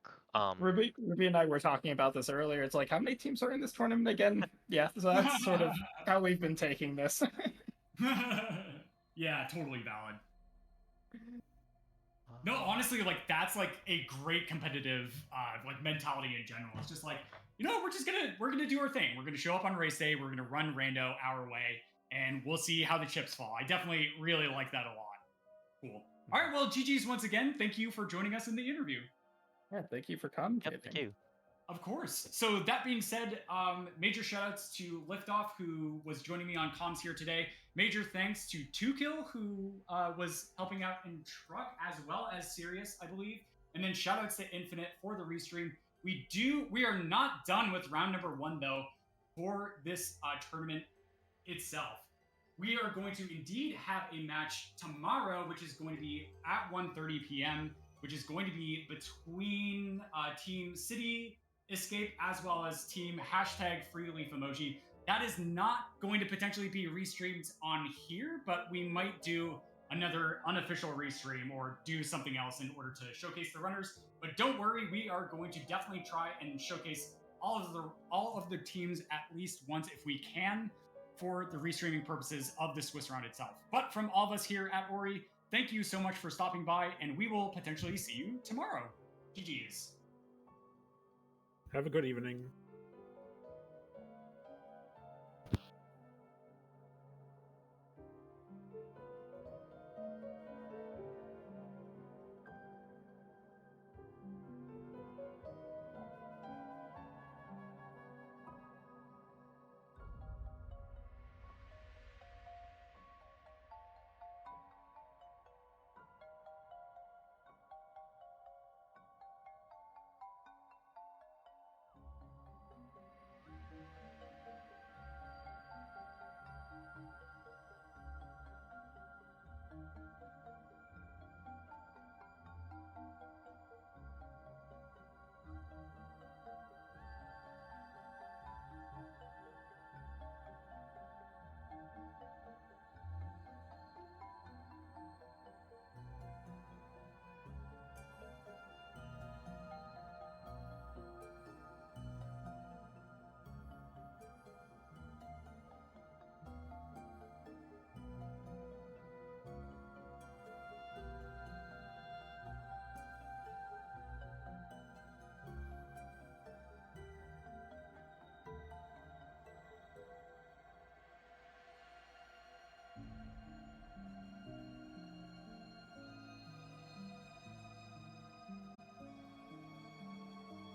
Ruby and I were talking about this earlier. It's like, how many teams are in this tournament again? Yeah, so that's sort of how we've been taking this. Yeah, totally valid. No, honestly, like that's like a great competitive like mentality in general. It's just like, you know, we're gonna do our thing. We're gonna show up on race day. We're gonna run rando our way, and we'll see how the chips fall. I definitely really like that a lot. Cool. All right, well, GG's once again. Thank you for joining us in the interview. Yeah, thank you for commentating. Yep, thank you. Of course. So that being said, major shoutouts to Liftoff, who was joining me on comms here today. Major thanks to 2Kill, who was helping out in truck, as well as Sirius, I believe. And then shoutouts to Infinite for the restream. We are not done with round number 1 though for this tournament itself. We are going to indeed have a match tomorrow, which is going to be at 1:30 p.m., which is going to be between Team City Escape as well as Team #FreeLeafEmoji. That is not going to potentially be restreamed on here, but we might do another unofficial restream or do something else in order to showcase the runners. But don't worry, we are going to definitely try and showcase all of the teams at least once if we can for the restreaming purposes of the Swiss round itself. But from all of us here at Ori, thank you so much for stopping by, and we will potentially see you tomorrow. GG's. Have a good evening.